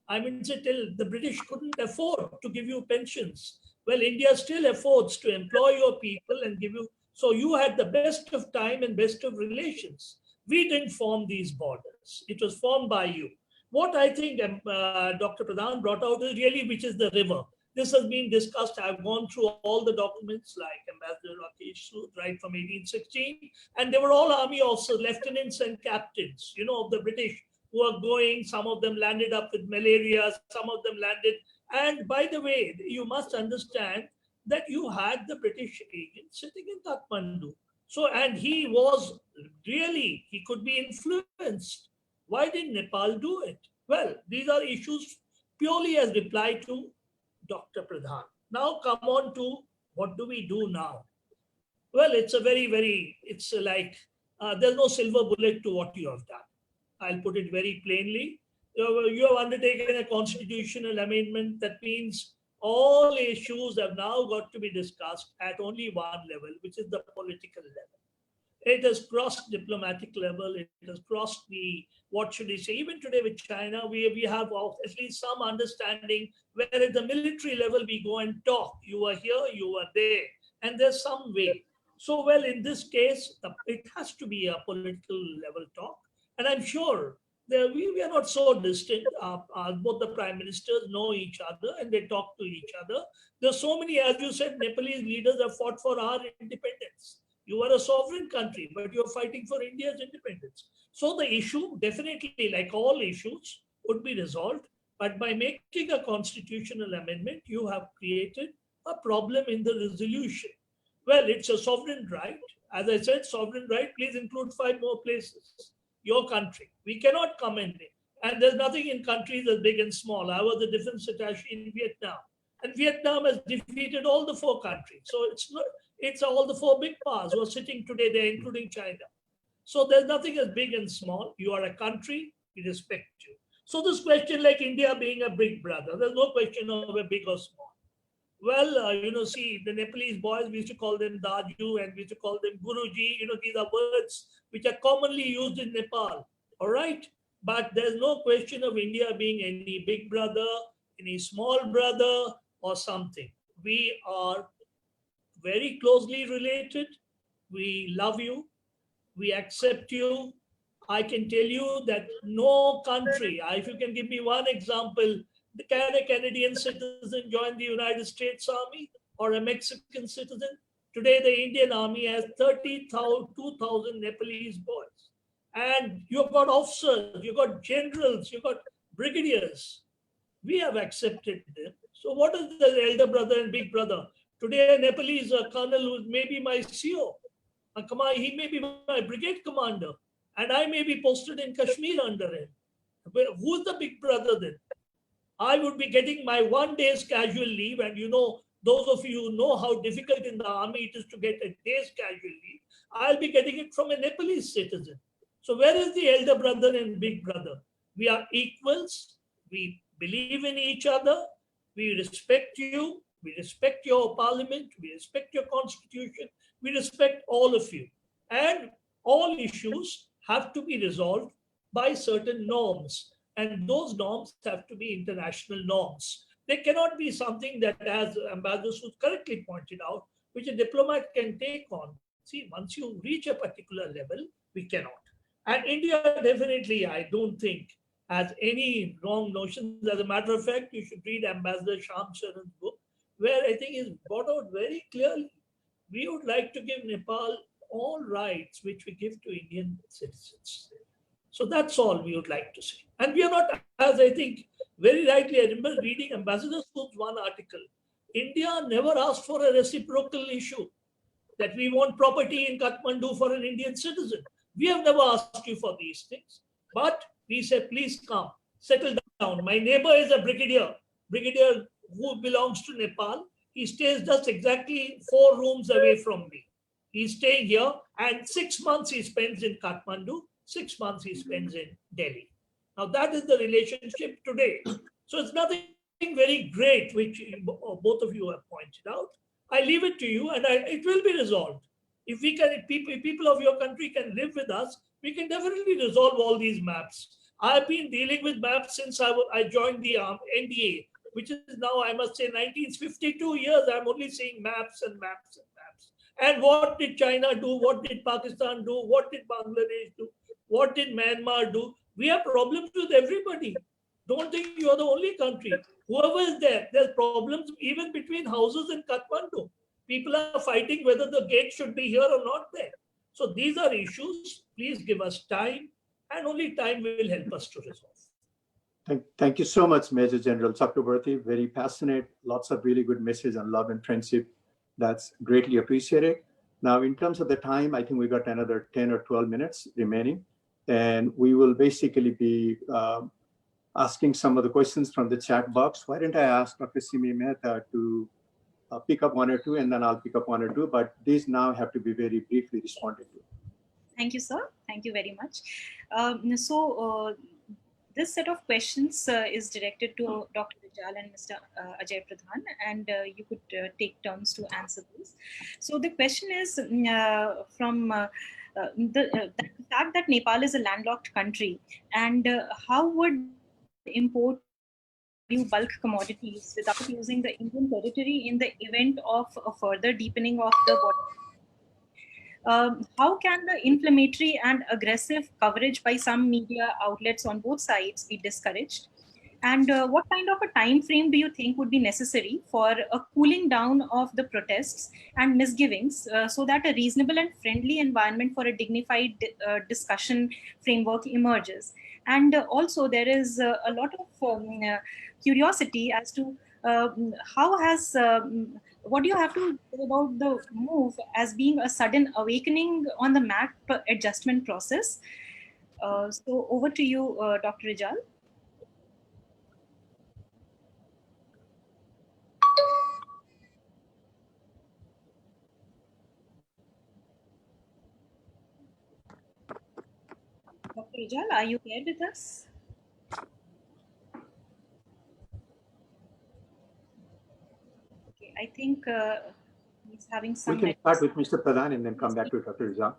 I mean, till the British couldn't afford to give you pensions. Well, India still affords to employ your people and give you. So you had the best of time and best of relations. We didn't form these borders. It was formed by you. What I think Dr. Pradhan brought out is really, which is the river. This has been discussed. I've gone through all the documents like Ambassador Rakesh Sood, right from 1816, and they were all army officers, lieutenants and captains, of the British who are going. Some of them landed up with malaria, some of them landed. And by the way, you must understand that you had the British agent sitting in Kathmandu. So, and he was really, he could be influenced. Why did Nepal do it? Well, these are issues purely as reply to Dr. Pradhan. Now come on to what do we do now? Well, it's a it's like there's no silver bullet to what you have done. I'll put it very plainly. You have undertaken a constitutional amendment. That means all issues have now got to be discussed at only one level, which is the political level. It has crossed diplomatic level. It has crossed the, what should I say, even today with China, we have at least some understanding where at the military level we go and talk. You are here, you are there, and there's some way. So, well, in this case, it has to be a political level talk. And I'm sure that we are not so distant. Both the prime ministers know each other and they talk to each other. There's so many, as you said, Nepalese leaders have fought for our independence. You are a sovereign country, but you're fighting for India's independence. So the issue, definitely, like all issues, would be resolved. But by making a constitutional amendment, you have created a problem in the resolution. Well, it's a sovereign right. As I said, sovereign right, please include 5 more places. Your country. We cannot comment it. And there's nothing in countries as big and small. I was a defense attaché in Vietnam. And Vietnam has defeated all the 4 countries. So it's all the 4 big powers who are sitting today there, including China. So there's nothing as big and small. You are a country, we respect you. So this question like India being a big brother, there's no question of a big or small. Well, see, the Nepalese boys, we used to call them Daju and we used to call them Guruji. These are words which are commonly used in Nepal. All right. But there's no question of India being any big brother, any small brother or something. We are very closely related. We love you. We accept you. I can tell you that no country, if you can give me one example, can a Canadian citizen join the United States Army or a Mexican citizen? Today, the Indian Army has 2,000 Nepalese boys. And you've got officers, you've got generals, you've got brigadiers. We have accepted them. So what is the elder brother and big brother? Today, a Nepalese colonel who may be my CO, he may be my brigade commander, and I may be posted in Kashmir under him. Who's the big brother then? I would be getting my 1 day's casual leave, and those of you who know how difficult in the army it is to get a day's casual leave, I'll be getting it from a Nepalese citizen. So where is the elder brother and big brother? We are equals. We believe in each other. We respect you. We respect your parliament. We respect your constitution. We respect all of you. And all issues have to be resolved by certain norms. And those norms have to be international norms. They cannot be something that, as Ambassador Sood correctly pointed out, which a diplomat can take on. See, once you reach a particular level, we cannot. And India definitely, I don't think, has any wrong notions. As a matter of fact, you should read Ambassador Shyam Charan's book, where I think is brought out very clearly. We would like to give Nepal all rights which we give to Indian citizens. So that's all we would like to say. And we are not, as I think very rightly, I remember reading Ambassador Sood's one article. India never asked for a reciprocal issue that we want property in Kathmandu for an Indian citizen. We have never asked you for these things. But we say, please come, settle down. My neighbor is a brigadier who belongs to Nepal. He stays just exactly 4 rooms away from me. He's staying here, and 6 months he spends in Kathmandu, 6 months he spends in Delhi. Now that is the relationship today. So it's nothing very great, which both of you have pointed out. I leave it to you, and it will be resolved. If we can, if people of your country can live with us, we can definitely resolve all these maps. I've been dealing with maps since I joined the NDA, which is now, I must say, 1952 years. I'm only seeing maps and maps and maps. And what did China do? What did Pakistan do? What did Bangladesh do? What did Myanmar do? We have problems with everybody. Don't think you are the only country. Whoever is there, there's problems even between houses in Kathmandu. People are fighting whether the gate should be here or not there. So these are issues. Please give us time, and only time will help us to resolve. Thank you so much, Major General Chakrobarty. Very passionate, lots of really good message on love and friendship. That's greatly appreciated. Now, in terms of the time, I think we got another 10 or 12 minutes remaining, and we will basically be asking some of the questions from the chat box. Why don't I ask Dr. Simi Mehta to pick up one or two, and then I'll pick up one or two, but these now have to be very briefly responded to. Thank you, sir. Thank you very much. This set of questions is directed to Dr. Rijal and Mr. Ajay Pradhan, and you could take turns to answer these. So the question is from the fact that Nepal is a landlocked country, and how would import bulk commodities without using the Indian territory in the event of a further deepening of the border? How can the inflammatory and aggressive coverage by some media outlets on both sides be discouraged? And what kind of a time frame do you think would be necessary for a cooling down of the protests and misgivings so that a reasonable and friendly environment for a dignified discussion framework emerges? And also there is a lot of curiosity as to how has what do you have to say about the move as being a sudden awakening on the map adjustment process? So over to you, Dr. Rijal. Dr. Rijal, are you there with us? Okay, I think he's having some. We can start with Mr. Pradhan and then come back to Dr. Rijal.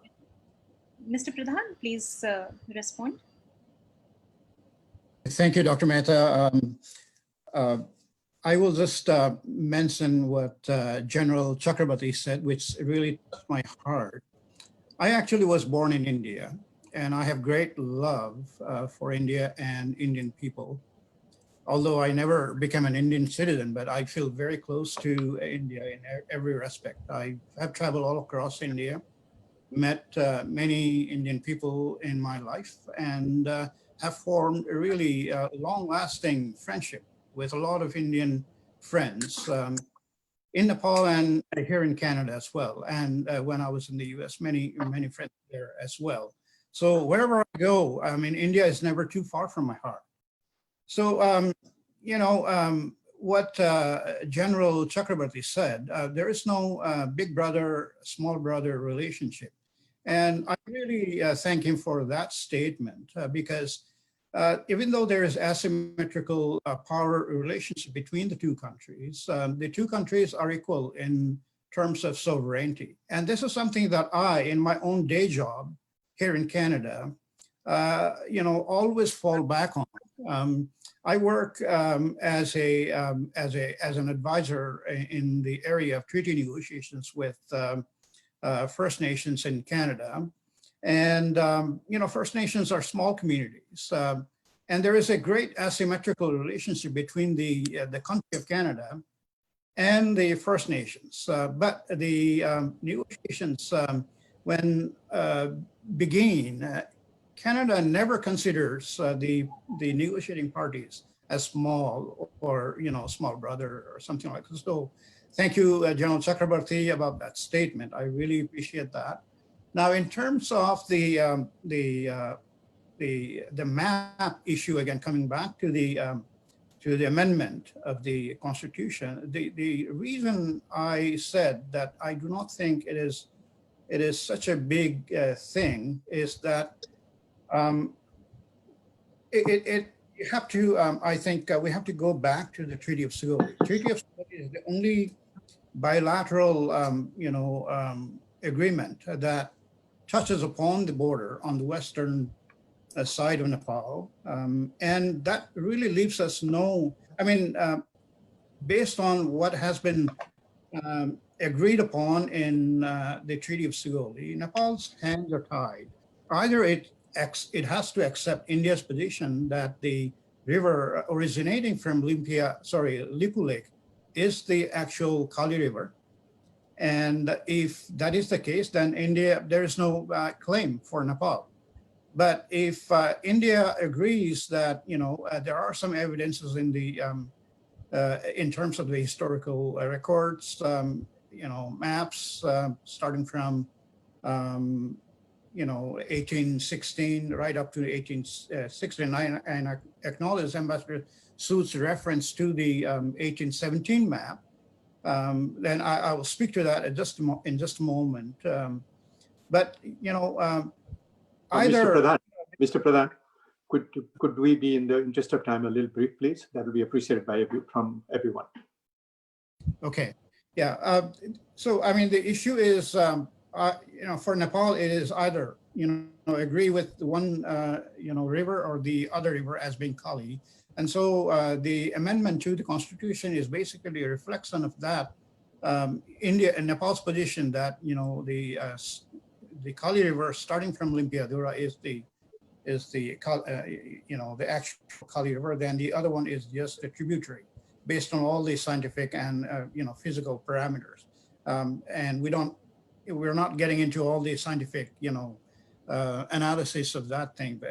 Mr. Pradhan, please respond. Thank you, Dr. Mehta. I will just mention what General Chakrobarty said, which really touched my heart. I actually was born in India, and I have great love for India and Indian people. Although I never became an Indian citizen, but I feel very close to India in every respect. I have traveled all across India, met many Indian people in my life, and have formed a really long-lasting friendship with a lot of Indian friends in Nepal and here in Canada as well. And when I was in the US, many friends there as well. So wherever I go, I mean, India is never too far from my heart. So, you know, what General Chakrobarty said, there is no big brother, small brother relationship. And I really thank him for that statement because even though there is asymmetrical power relationship between the two countries are equal in terms of sovereignty. And this is something that I, in my own day job here in Canada, you know, always fall back on. I work as an advisor in the area of treaty negotiations with First Nations in Canada. And, you know, First Nations are small communities. And there is a great asymmetrical relationship between the country of Canada and the First Nations. But the negotiations, when begin, Canada never considers the negotiating parties as small or, you know, small brother or something like this. So thank you, General Chakrobarty, about that statement. I really appreciate that. Now, in terms of the map issue, again, coming back to the amendment of the Constitution, the reason I said that I do not think it is such a big thing is that you have to, I think we have to go back to the Treaty of Seguli. Treaty of Seguli is the only bilateral, you know, agreement that touches upon the border on the western side of Nepal. And that really leaves us I mean, based on what has been agreed upon in the Treaty of Seguli, Nepal's hands are tied. Either it has to accept India's position that the river originating from Lipu Lake is the actual Kali River. And if that is the case, then India, there is no claim for Nepal. But if India agrees that, there are some evidences in the in terms of the historical records, maps starting from 1816 right up to 1869, and I acknowledge Ambassador Sood's reference to the 1817 map. Then I will speak to that in just a moment. But either Mr. Pradhan, could we be, in the interest of time, a little brief, please? That will be appreciated from everyone. Okay. Yeah. So I mean, the issue is, for Nepal, it is either agree with the one river or the other river as being Kali, and so the amendment to the constitution is basically a reflection of that. India and Nepal's position that the Kali River starting from Limpiadura is the actual Kali River. Then the other one is just a tributary, based on all the scientific and physical parameters. And we're not getting into all the scientific analysis of that thing.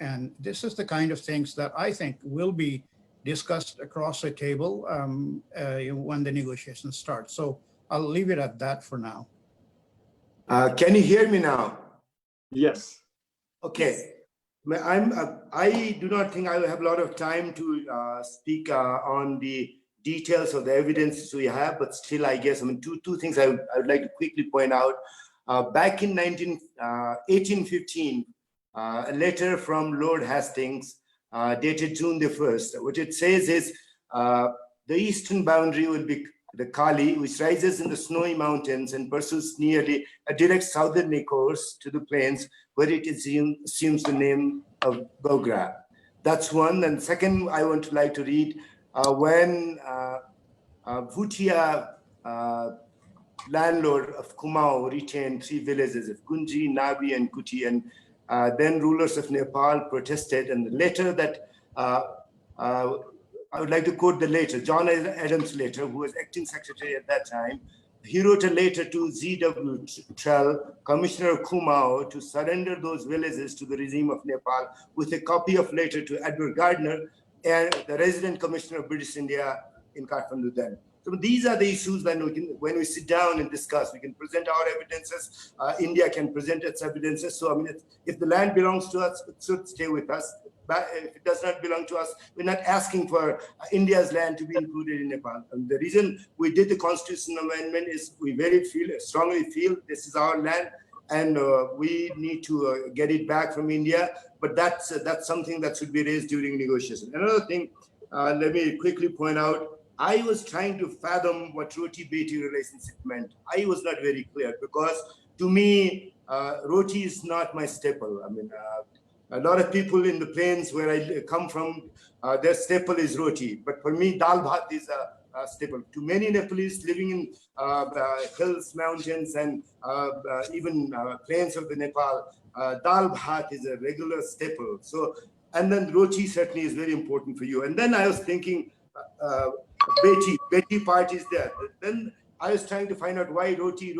And this is the kind of things that I think will be discussed across the table when the negotiations start. So I'll leave it at that for now. Can you hear me now? Yes. Okay. I do not think I will have a lot of time to speak on the details of the evidence we have, but still, I guess, two things I would like to quickly point out. Back in 1815, a letter from Lord Hastings, dated June the 1st, what it says is the eastern boundary will be the Kali, which rises in the snowy mountains and pursues nearly a direct southerly course to the plains, where it assumes the name of Bogra. That's one. And second, I want to like to read when Bhutia, landlord of Kumaon, retained 3 villages of Gunji, Nabi, and Kuti, and then rulers of Nepal protested. And the letter that I would like to quote the letter, John Adams' letter, who was acting secretary at that time. He wrote a letter to Z.W. Trell, commissioner of Kumaon, to surrender those villages to the regime of Nepal, with a copy of letter to Edward Gardner, and the resident commissioner of British India in Kathmandu then. So these are the issues when we sit down and discuss. We can present our evidences. India can present its evidences. So I mean, if the land belongs to us, it should stay with us. But if it does not belong to us, we're not asking for India's land to be included in Nepal. And the reason we did the constitutional amendment is we strongly feel this is our land, and we need to get it back from India. But that's something that should be raised during negotiation. Another thing, let me quickly point out, I was trying to fathom what roti-beti relationship meant. I was not very clear, because to me, roti is not my staple. I mean, a lot of people in the plains where I come from, their staple is roti. But for me, dal bhat is a staple. To many Nepalese living in hills, mountains, and even plains of the Nepal, dal bhat is a regular staple. So, and then roti certainly is very important for you. And then I was thinking, Beti part is there. Then I was trying to find out why roti,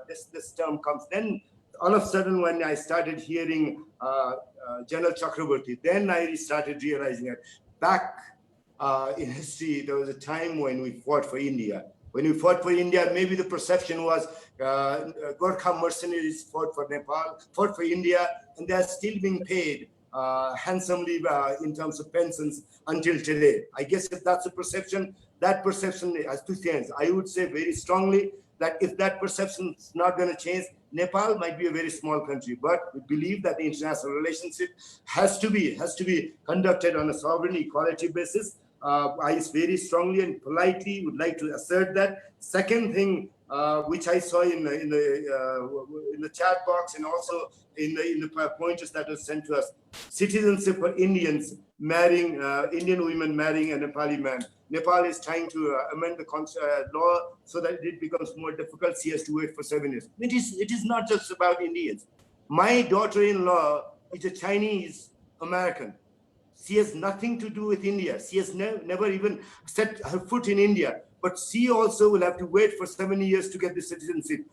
this term comes. Then all of a sudden, when I started hearing General Chakrobarty, then I started realizing that back in history, there was a time when we fought for India. When we fought for India, maybe the perception was Gorkha mercenaries fought for Nepal, fought for India, and they are still being paid handsomely in terms of pensions until today. I guess if that's a perception, that perception has two things. I would say very strongly that if that perception is not going to change, Nepal might be a very small country, but we believe that the international relationship has to be conducted on a sovereign equality basis. I very strongly and politely would like to assert that. Second thing, which I saw in the chat box and also in the pointers that were sent to us, citizenship for Indians marrying Indian women marrying a Nepali man. Nepal is trying to amend the law so that it becomes more difficult. She has to wait for 7 years. It is not just about Indians. My daughter-in-law is a Chinese American. She has nothing to do with India. She has never even set her foot in India. But she also will have to wait for 7 years to get the citizenship.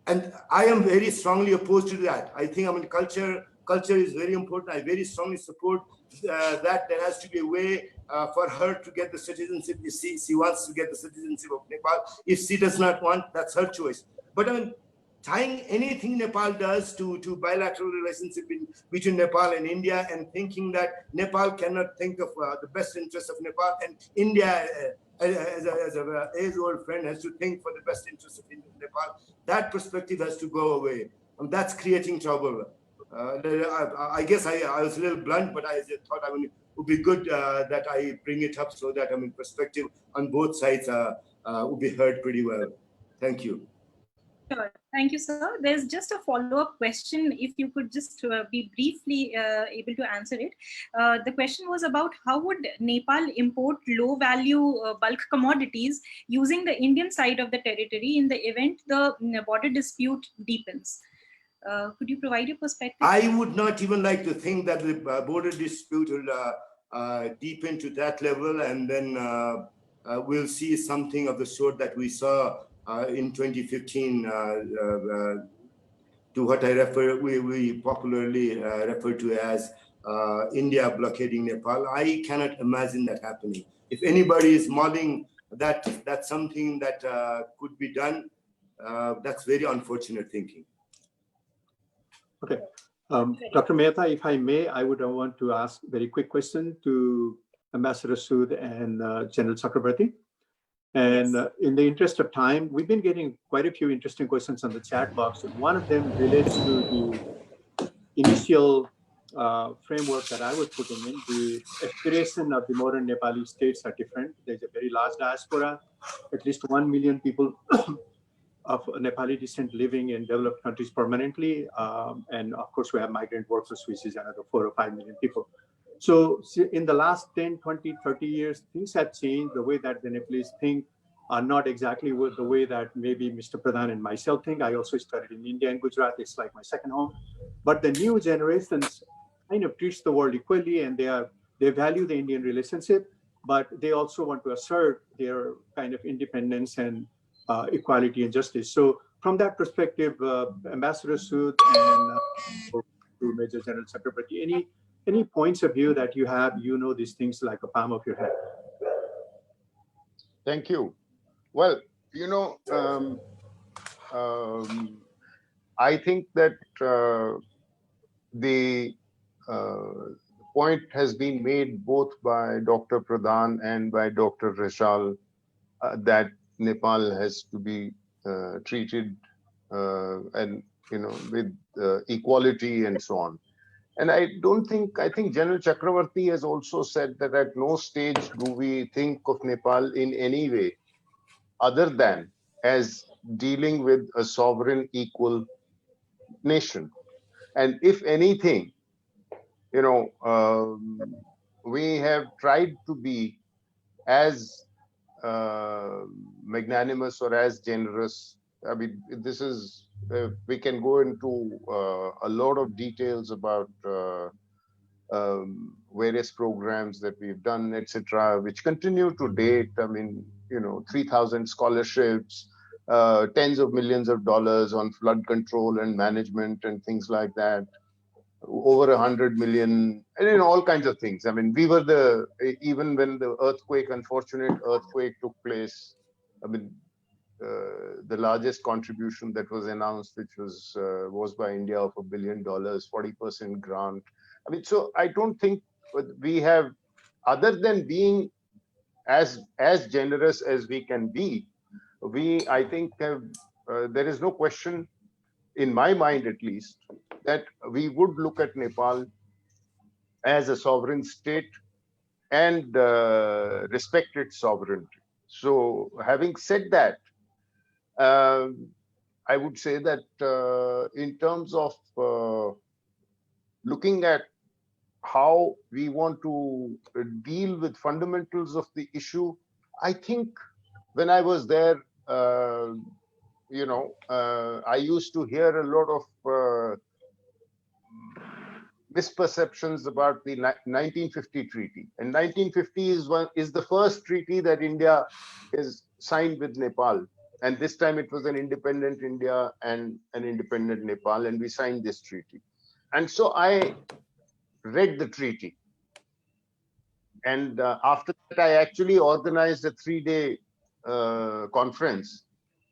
And I am very strongly opposed to that. I think, culture is very important. I very strongly support that there has to be a way for her to get the citizenship. If she wants to get the citizenship of Nepal. If she does not want, that's her choice. But tying anything Nepal does to bilateral relationship between Nepal and India, and thinking that Nepal cannot think of the best interest of Nepal, and India as an age-old friend has to think for the best interest of Nepal, that perspective has to go away. And that's creating trouble. I guess I was a little blunt, but I thought it would be good that I bring it up so that perspective on both sides would be heard pretty well. Thank you. Sure. Thank you, sir. There's just a follow-up question, if you could just be briefly able to answer it. The question was about how would Nepal import low-value bulk commodities using the Indian side of the territory in the event the border dispute deepens? Could you provide your perspective? I would not even like to think that the border dispute will deepen to that level, and then we'll see something of the sort that we saw in 2015 to what we popularly refer to as India blockading Nepal. I cannot imagine that happening. If anybody is mulling that's something that could be done, that's very unfortunate thinking. Okay. Dr. Mehta, if I may, I would want to ask a very quick question to Ambassador Sood and General Chakrobarty. And in the interest of time, we've been getting quite a few interesting questions on the chat box. One of them relates to the initial framework that I was putting in. The aspiration of the modern Nepali states are different. There's a very large diaspora, at least 1 million people of Nepali descent living in developed countries permanently. And of course, we have migrant workers, which is another 4 or 5 million people. So in the last 10, 20, 30 years, things have changed. The way that the Nepalese think are not exactly the way that maybe Mr. Pradhan and myself think. I also studied in India and Gujarat. It's like my second home. But the new generations kind of treats the world equally, and they value the Indian relationship, but they also want to assert their kind of independence and equality and justice. So from that perspective, Ambassador Sood and Major General Chakrobarty, any points of view that you have, these things like a palm of your hand? Thank you. Well, I think that the point has been made both by Dr. Pradhan and by Dr. Rijal that Nepal has to be treated and with equality and so on. And I think General Chakrabarty has also said that at no stage do we think of Nepal in any way other than as dealing with a sovereign equal nation. And if anything, we have tried to be as magnanimous or as generous. I mean, this is, we can go into a lot of details about various programs that we've done, etc., which continue to date. I mean, 3,000 scholarships, tens of millions of dollars on flood control and management and things like that, over 100 million, and all kinds of things. I mean, we were even when the unfortunate earthquake took place, I mean, the largest contribution that was announced, which was by India of $1 billion, 40% grant. I mean, so I don't think we have, other than being as generous as we can be, I think there is no question, in my mind at least, that we would look at Nepal as a sovereign state and respect its sovereignty. So having said that, I would say that in terms of looking at how we want to deal with fundamentals of the issue, I think when I was there, I used to hear a lot of misperceptions about the 1950 treaty. And 1950 is the first treaty that India is signed with Nepal. And this time it was an independent India and an independent Nepal, and we signed this treaty. And so I read the treaty. And after that, I actually organized a 3-day conference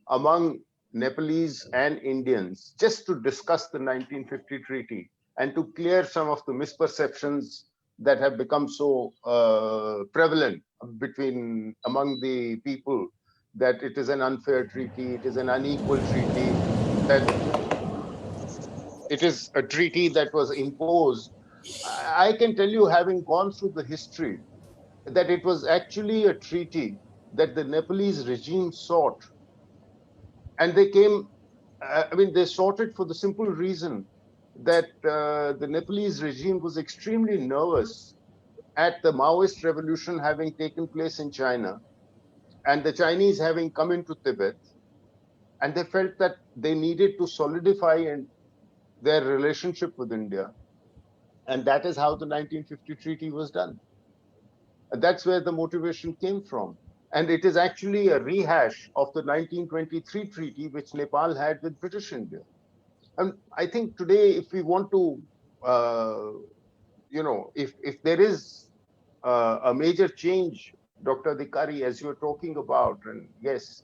among Nepalese and Indians just to discuss the 1950 treaty and to clear some of the misperceptions that have become so prevalent among the people, that it is an unfair treaty, it is an unequal treaty, that it is a treaty that was imposed. I can tell you, having gone through the history, that it was actually a treaty that the Nepalese regime sought. And they came, they sought it for the simple reason that the Nepalese regime was extremely nervous at the Maoist revolution having taken place in China and the Chinese having come into Tibet. And they felt that they needed to solidify their relationship with India. And that is how the 1950 treaty was done. And that's where the motivation came from. And it is actually a rehash of the 1923 treaty, which Nepal had with British India. And I think today, if we want to, if there is a major change, Dr. Adhikari, as you're talking about, and yes,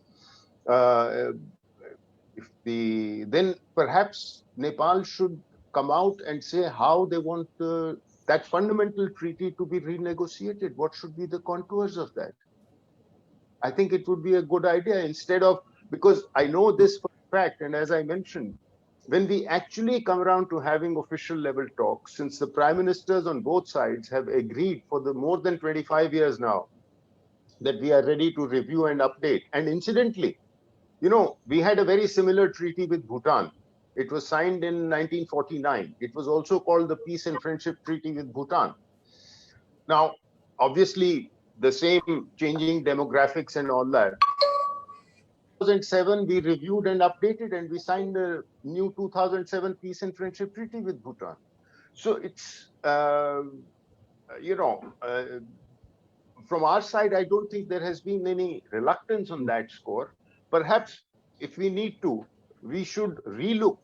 then perhaps Nepal should come out and say how they want that fundamental treaty to be renegotiated. What should be the contours of that? I think it would be a good idea, instead of, because I know this for a fact, and as I mentioned, when we actually come around to having official level talks, since the prime ministers on both sides have agreed for the more than 25 years now that we are ready to review and update. And incidentally, we had a very similar treaty with Bhutan. It was signed in 1949. It was also called the Peace and Friendship Treaty with Bhutan. Now, obviously, the same changing demographics and all that. 2007, we reviewed and updated, and we signed a new 2007 Peace and Friendship Treaty with Bhutan. So it's, from our side, I don't think there has been any reluctance on that score. Perhaps if we need to, we should relook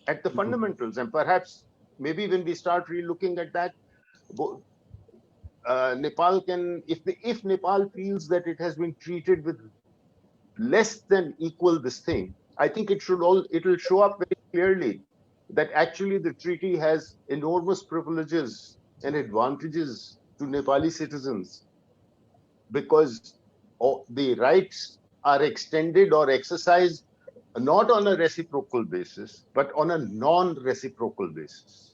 at the fundamentals, and perhaps maybe when we start relooking at that, Nepal can, if Nepal feels that it has been treated with less than equal this thing, I think it will show up very clearly that actually the treaty has enormous privileges and advantages to Nepali citizens, because the rights are extended or exercised not on a reciprocal basis, but on a non-reciprocal basis.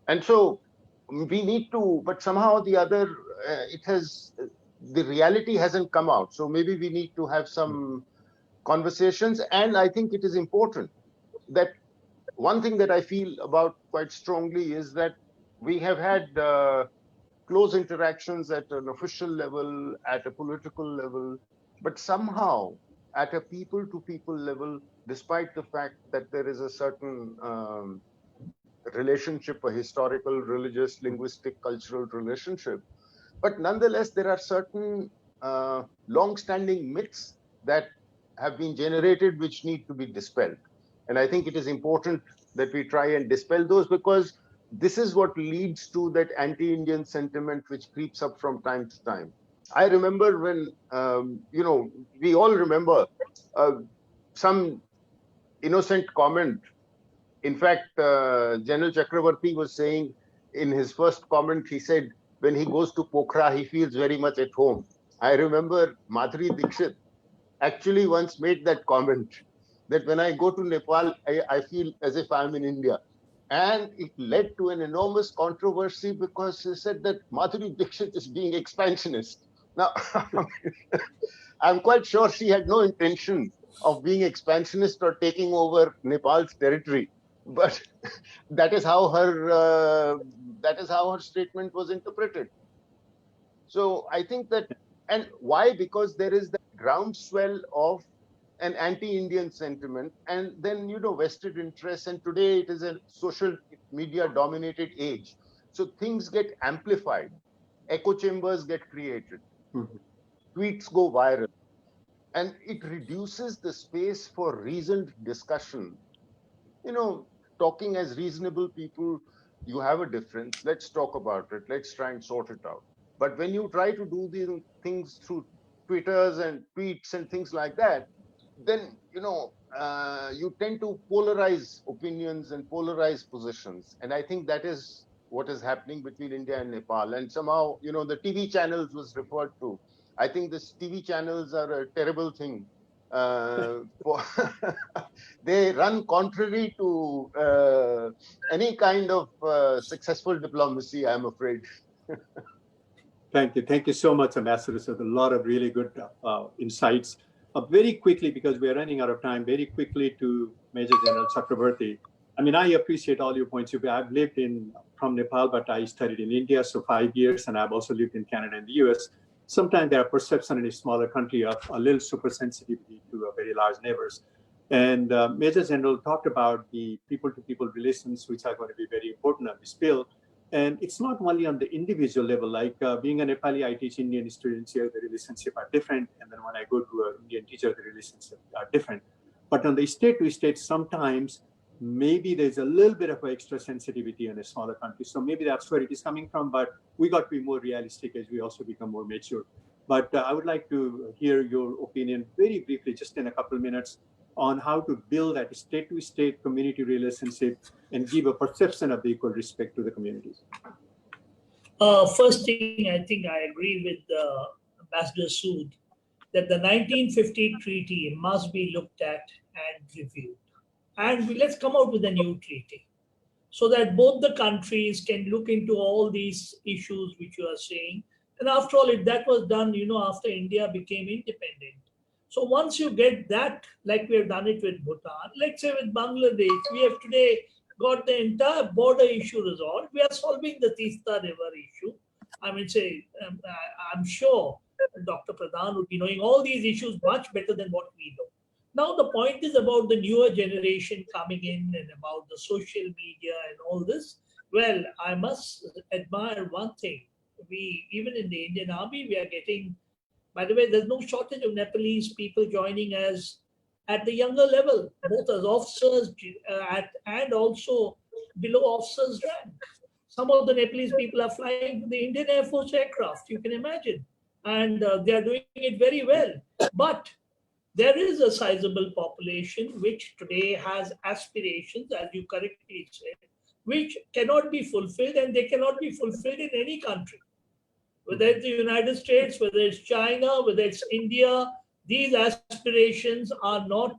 And so we need to, but somehow or the other, the reality hasn't come out. So maybe we need to have some conversations. And I think it is important that one thing that I feel about quite strongly is that we have had close interactions at an official level, at a political level, but somehow at a people-to-people level, despite the fact that there is a certain relationship, a historical, religious, linguistic, cultural relationship. But nonetheless, there are certain long-standing myths that have been generated which need to be dispelled. And I think it is important that we try and dispel those, because this is what leads to that anti-Indian sentiment which creeps up from time to time. I remember when, we all remember some innocent comment. In fact, General Chakrobarty was saying in his first comment, he said, when he goes to Pokhara, he feels very much at home. I remember Madhuri Dixit actually once made that comment, that when I go to Nepal, I feel as if I'm in India. And it led to an enormous controversy, because he said that Madhuri Dixit is being expansionist. Now, I'm quite sure she had no intention of being expansionist or taking over Nepal's territory. But that is how her statement was interpreted. So I think that, and why? Because there is that groundswell of an anti-Indian sentiment, and then, vested interests. And today it is a social media dominated age. So things get amplified, echo chambers get created, tweets go viral, and it reduces the space for reasoned discussion. Talking as reasonable people, you have a difference. Let's talk about it. Let's try and sort it out. But when you try to do these things through Twitters and tweets and things like that, then, you tend to polarize opinions and polarize positions. And I think that is what is happening between India and Nepal. And somehow, the TV channels was referred to. I think this TV channels are a terrible thing. They run contrary to any kind of successful diplomacy, I'm afraid. Thank you. Thank you so much, Ambassador. So a lot of really good insights. Very quickly, because we are running out of time, very quickly to Major General Chakrobarty. I mean, I appreciate all your points. I've lived from Nepal, but I studied in India, so 5 years, and I've also lived in Canada and the US. Sometimes there are perceptions in a smaller country of a little super sensitivity to a very large neighbors. And Major General talked about the people-to-people relations, which are going to be very important on this bill. And it's not only on the individual level, like being a Nepali, I teach Indian students here, the relationship are different. And then when I go to an Indian teacher, the relationships are different. But on the state to state, sometimes maybe there's a little bit of extra sensitivity in a smaller country. So maybe that's where it is coming from, but we got to be more realistic as we also become more mature. But I would like to hear your opinion very briefly, just in a couple of minutes, on how to build that state-to-state community relationship and give a perception of the equal respect to the communities. First thing, I think I agree with Ambassador Sood that the 1950 treaty must be looked at and reviewed. And let's come out with a new treaty so that both the countries can look into all these issues which you are saying. And after all, if that was done, after India became independent. So once you get that, like we have done it with Bhutan, let's say with Bangladesh, we have today got the entire border issue resolved. We are solving the Tista River issue. I mean, I'm sure Dr. Pradhan would be knowing all these issues much better than what we know. Now, the point is about the newer generation coming in and about the social media and all this. Well, I must admire one thing. Even in the Indian Army, we are getting, by the way, there's no shortage of Nepalese people joining us at the younger level, both as officers and also below officers' rank. Some of the Nepalese people are flying the Indian Air Force aircraft, you can imagine. And they are doing it very well. But there is a sizable population which today has aspirations, as you correctly said, which cannot be fulfilled, and they cannot be fulfilled in any country. Whether it's the United States, whether it's China, whether it's India, these aspirations are not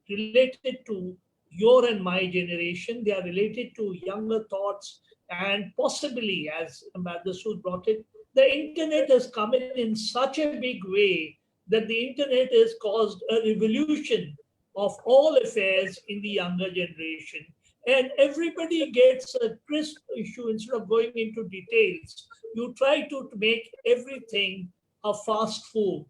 related to your and my generation. They are related to younger thoughts, and possibly, as Ambassador Sood brought it, the internet has come in such a big way that the internet has caused a revolution of all affairs in the younger generation. And everybody gets a crisp issue. Instead of going into details, you try to make everything a fast food.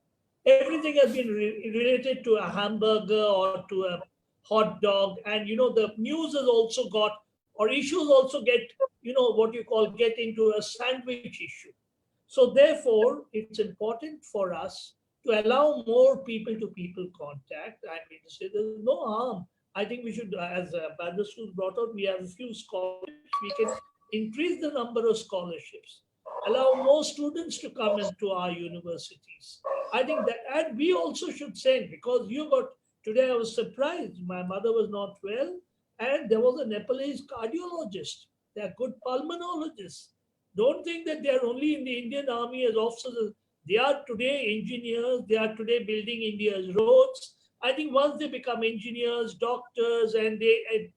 Everything has been related to a hamburger or to a hot dog. And, the news has also got, or issues also get, what you call get into a sandwich issue. So therefore, it's important for us to allow more people-to-people contact. I mean to say there's no harm. I think we should, as Ambassador Sood brought out, we have a few scholarships. We can increase the number of scholarships, allow more students to come into our universities. I think that, and we also should send, because today I was surprised. My mother was not well, and there was a Nepalese cardiologist. They are good pulmonologists. Don't think that they are only in the Indian Army as officers. They are today engineers. They are today building India's roads. I think once they become engineers, doctors, and they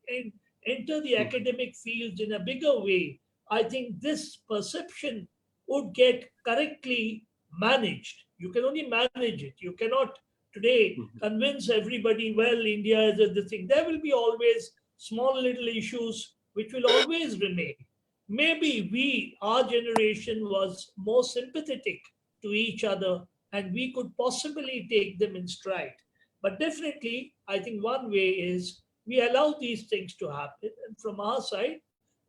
enter the academic fields in a bigger way, I think this perception would get correctly managed. You can only manage it. You cannot today convince everybody, well, India is this thing. There will be always small little issues which will always remain. Maybe our generation was more sympathetic to each other, and we could possibly take them in stride. But definitely, I think one way is we allow these things to happen. And from our side,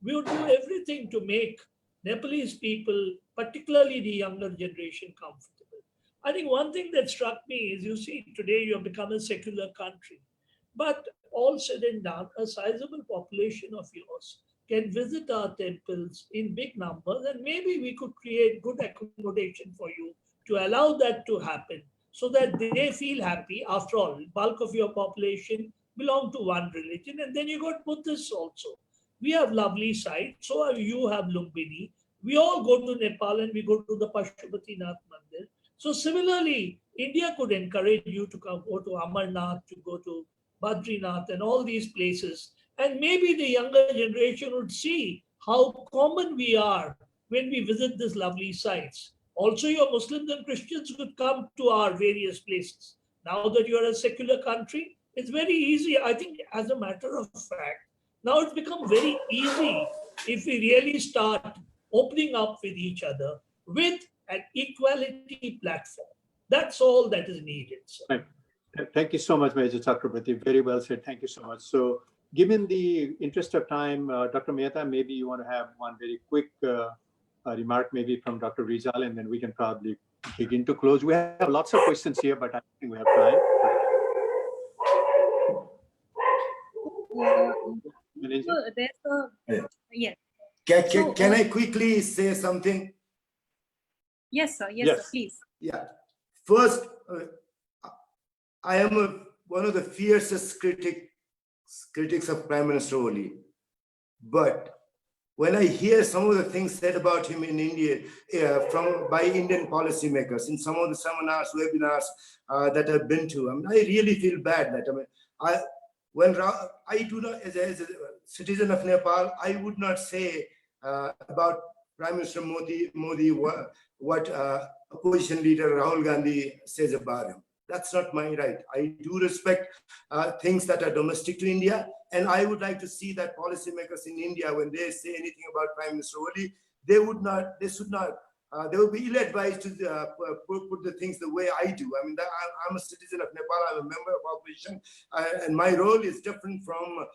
we would do everything to make Nepalese people, particularly the younger generation, comfortable. I think one thing that struck me is, you see, today you have become a secular country. But all said and done, a sizable population of yours can visit our temples in big numbers, and maybe we could create good accommodation for you to allow that to happen so that they feel happy. After all, bulk of your population belong to one religion, and then you got Buddhists also. We have lovely sites, so you have Lumbini. We all go to Nepal and we go to the Pashupatinath Mandir. So similarly, India could encourage you to go to Amarnath, to go to Badrinath and all these places. And maybe the younger generation would see how common we are when we visit these lovely sites. Also, your Muslims and Christians could come to our various places. Now that you are a secular country, it's very easy. I think, as a matter of fact, now it's become very easy if we really start opening up with each other with an equality platform. That's all that is needed. Sir. Right. Thank you so much, Major Chakrobarty. Very well said. Thank you so much. So, given the interest of time, Dr. Mehta, maybe you want to have one very quick remark, maybe from Dr. Rijal, and then we can probably begin to close. We have lots of questions here, but I think we have time. So there's a, yes. Can I quickly say something? Yes, sir. Yes, Yes. sir. Please. Yeah. First, I am one of the fiercest critics of Prime Minister Oli. But when I hear some of the things said about him in India by Indian policymakers in some of the seminars, webinars that I've been to, I mean, I really feel bad that I do not, as a citizen of Nepal, I would not say about Prime Minister Modi what opposition leader Rahul Gandhi says about him. That's not my right. I do respect things that are domestic to India, and I would like to see that policymakers in India, when they say anything about Prime Minister Oli, they would be ill-advised to put the things the way I do. I mean, I'm a citizen of Nepal. I'm a member of opposition, and my role is different from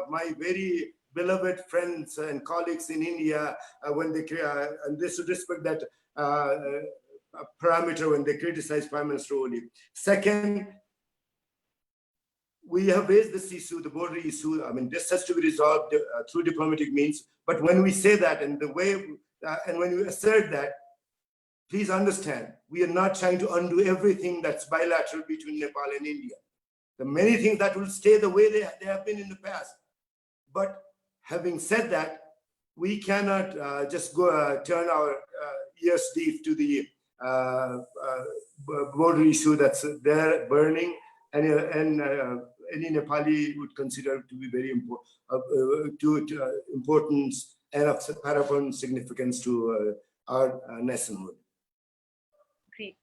my very beloved friends and colleagues in India when they and they should respect that parameter when they criticize Prime Minister Oli. Second, we have raised this issue, the border issue. I mean, this has to be resolved through diplomatic means. But when we say that, and the way, and when we assert that, please understand, we are not trying to undo everything that's bilateral between Nepal and India. There are many things that will stay the way they have been in the past. But having said that, we cannot just go turn our ears deaf to the border issue that's there burning, and any Nepali would consider to be very important and of paramount significance to our nationhood. Great.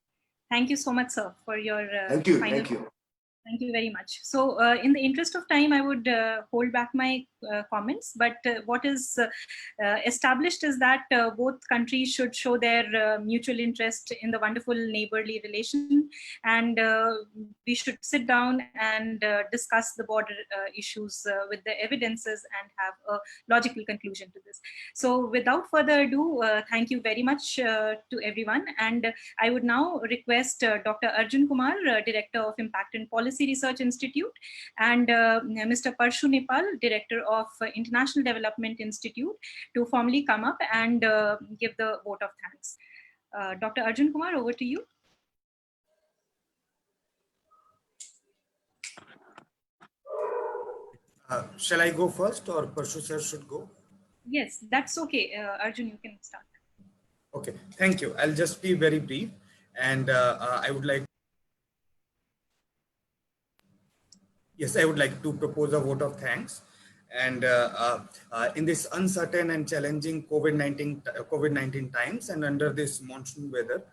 Thank you so much, sir, for your Thank you. final. Thank you. Thank you very much. So in the interest of time, I would hold back my comments, but what is established is that both countries should show their mutual interest in the wonderful neighborly relation, and we should sit down and discuss the border issues with the evidences and have a logical conclusion to this. So without further ado, thank you very much to everyone. And I would now request Dr. Arjun Kumar, Director of Impact and Policy Research Institute, and Mr. Parshu Nepal, Director of International Development Institute, to formally come up and give the vote of thanks. Dr. Arjun Kumar, over to you. Shall I go first, or Parshu sir should go? Yes, that's okay. Arjun, you can start. Okay, thank you. I'll just be very brief, and I would like to propose a vote of thanks. And in this uncertain and challenging COVID-19 times, and under this monsoon weather,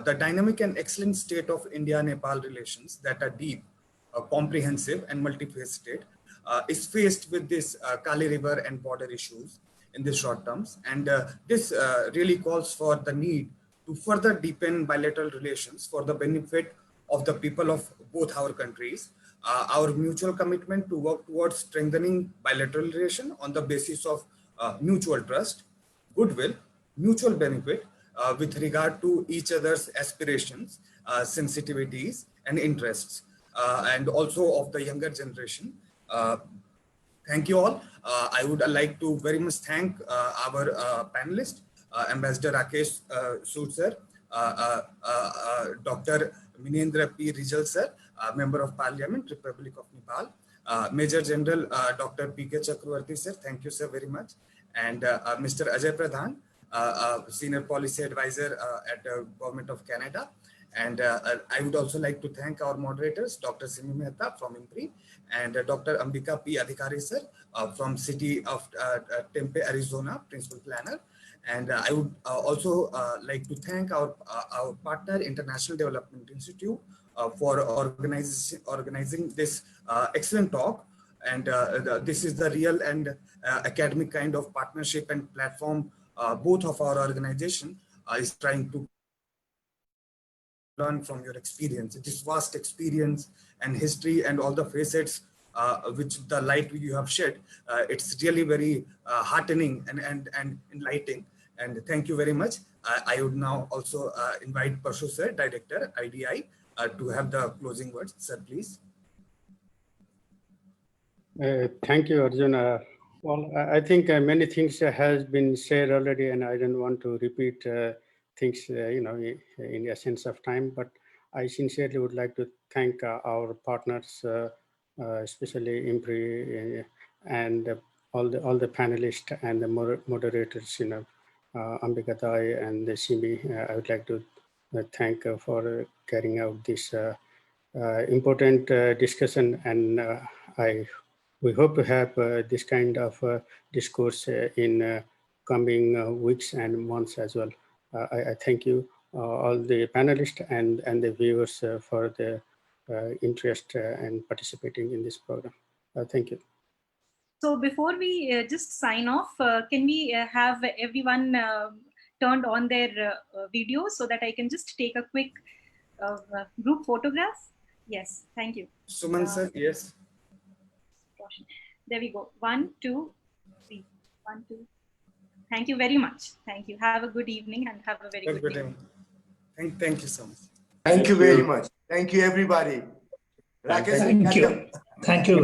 the dynamic and excellent state of India-Nepal relations that are deep, comprehensive, and multifaceted is faced with this Kali River and border issues in the short terms. And this really calls for the need to further deepen bilateral relations for the benefit of the people of both our countries. Our mutual commitment to work towards strengthening bilateral relation on the basis of mutual trust, goodwill, mutual benefit with regard to each other's aspirations, sensitivities, and interests, and also of the younger generation. Thank you all. I would like to very much thank our panelist, Ambassador Rakesh Sood sir, Dr. Minendra P. Rijal sir, Member of Parliament, Republic of Nepal, Major General Dr. P.K. Chakrobarty sir, thank you sir very much, and Mr. Ajay Pradhan, Senior Policy Advisor at Government of Canada. And I would also like to thank our moderators, Dr. Simi Mehta from IMPRI and Dr. Ambika P. Adhikari sir from City of Tempe, Arizona, Principal Planner. And I would also like to thank our partner, International Development Institute, for organizing this excellent talk. And this is the real and academic kind of partnership and platform both of our organization is trying to learn from your experience. It is vast experience and history and all the facets which the light you have shed. It's really very heartening and enlightening. And thank you very much. I would now also invite Parshu sir, Director, IDI, to have the closing words. Sir, please. Thank you, Arjun. Well, I think many things has been said already, and I don't want to repeat things, in the essence of time. But I sincerely would like to thank our partners, especially IMPRI and all the panelists and the moderators, Ambika P and the Simi. I would like to thank for carrying out this important discussion, and we hope to have this kind of discourse in coming weeks and months as well. I thank you, all the panelists and the viewers for the interest and participating in this program. Thank you. So before we just sign off, can we have everyone turned on their video so that I can just take a quick group photograph? Yes, thank you. Suman sir, yes. There we go. 1, 2, 3. 1, 2. Thank you very much. Thank you. Have a good evening and have a very good day. Thank you so much. Thank you very much. Thank you, everybody. Thank you. Thank you.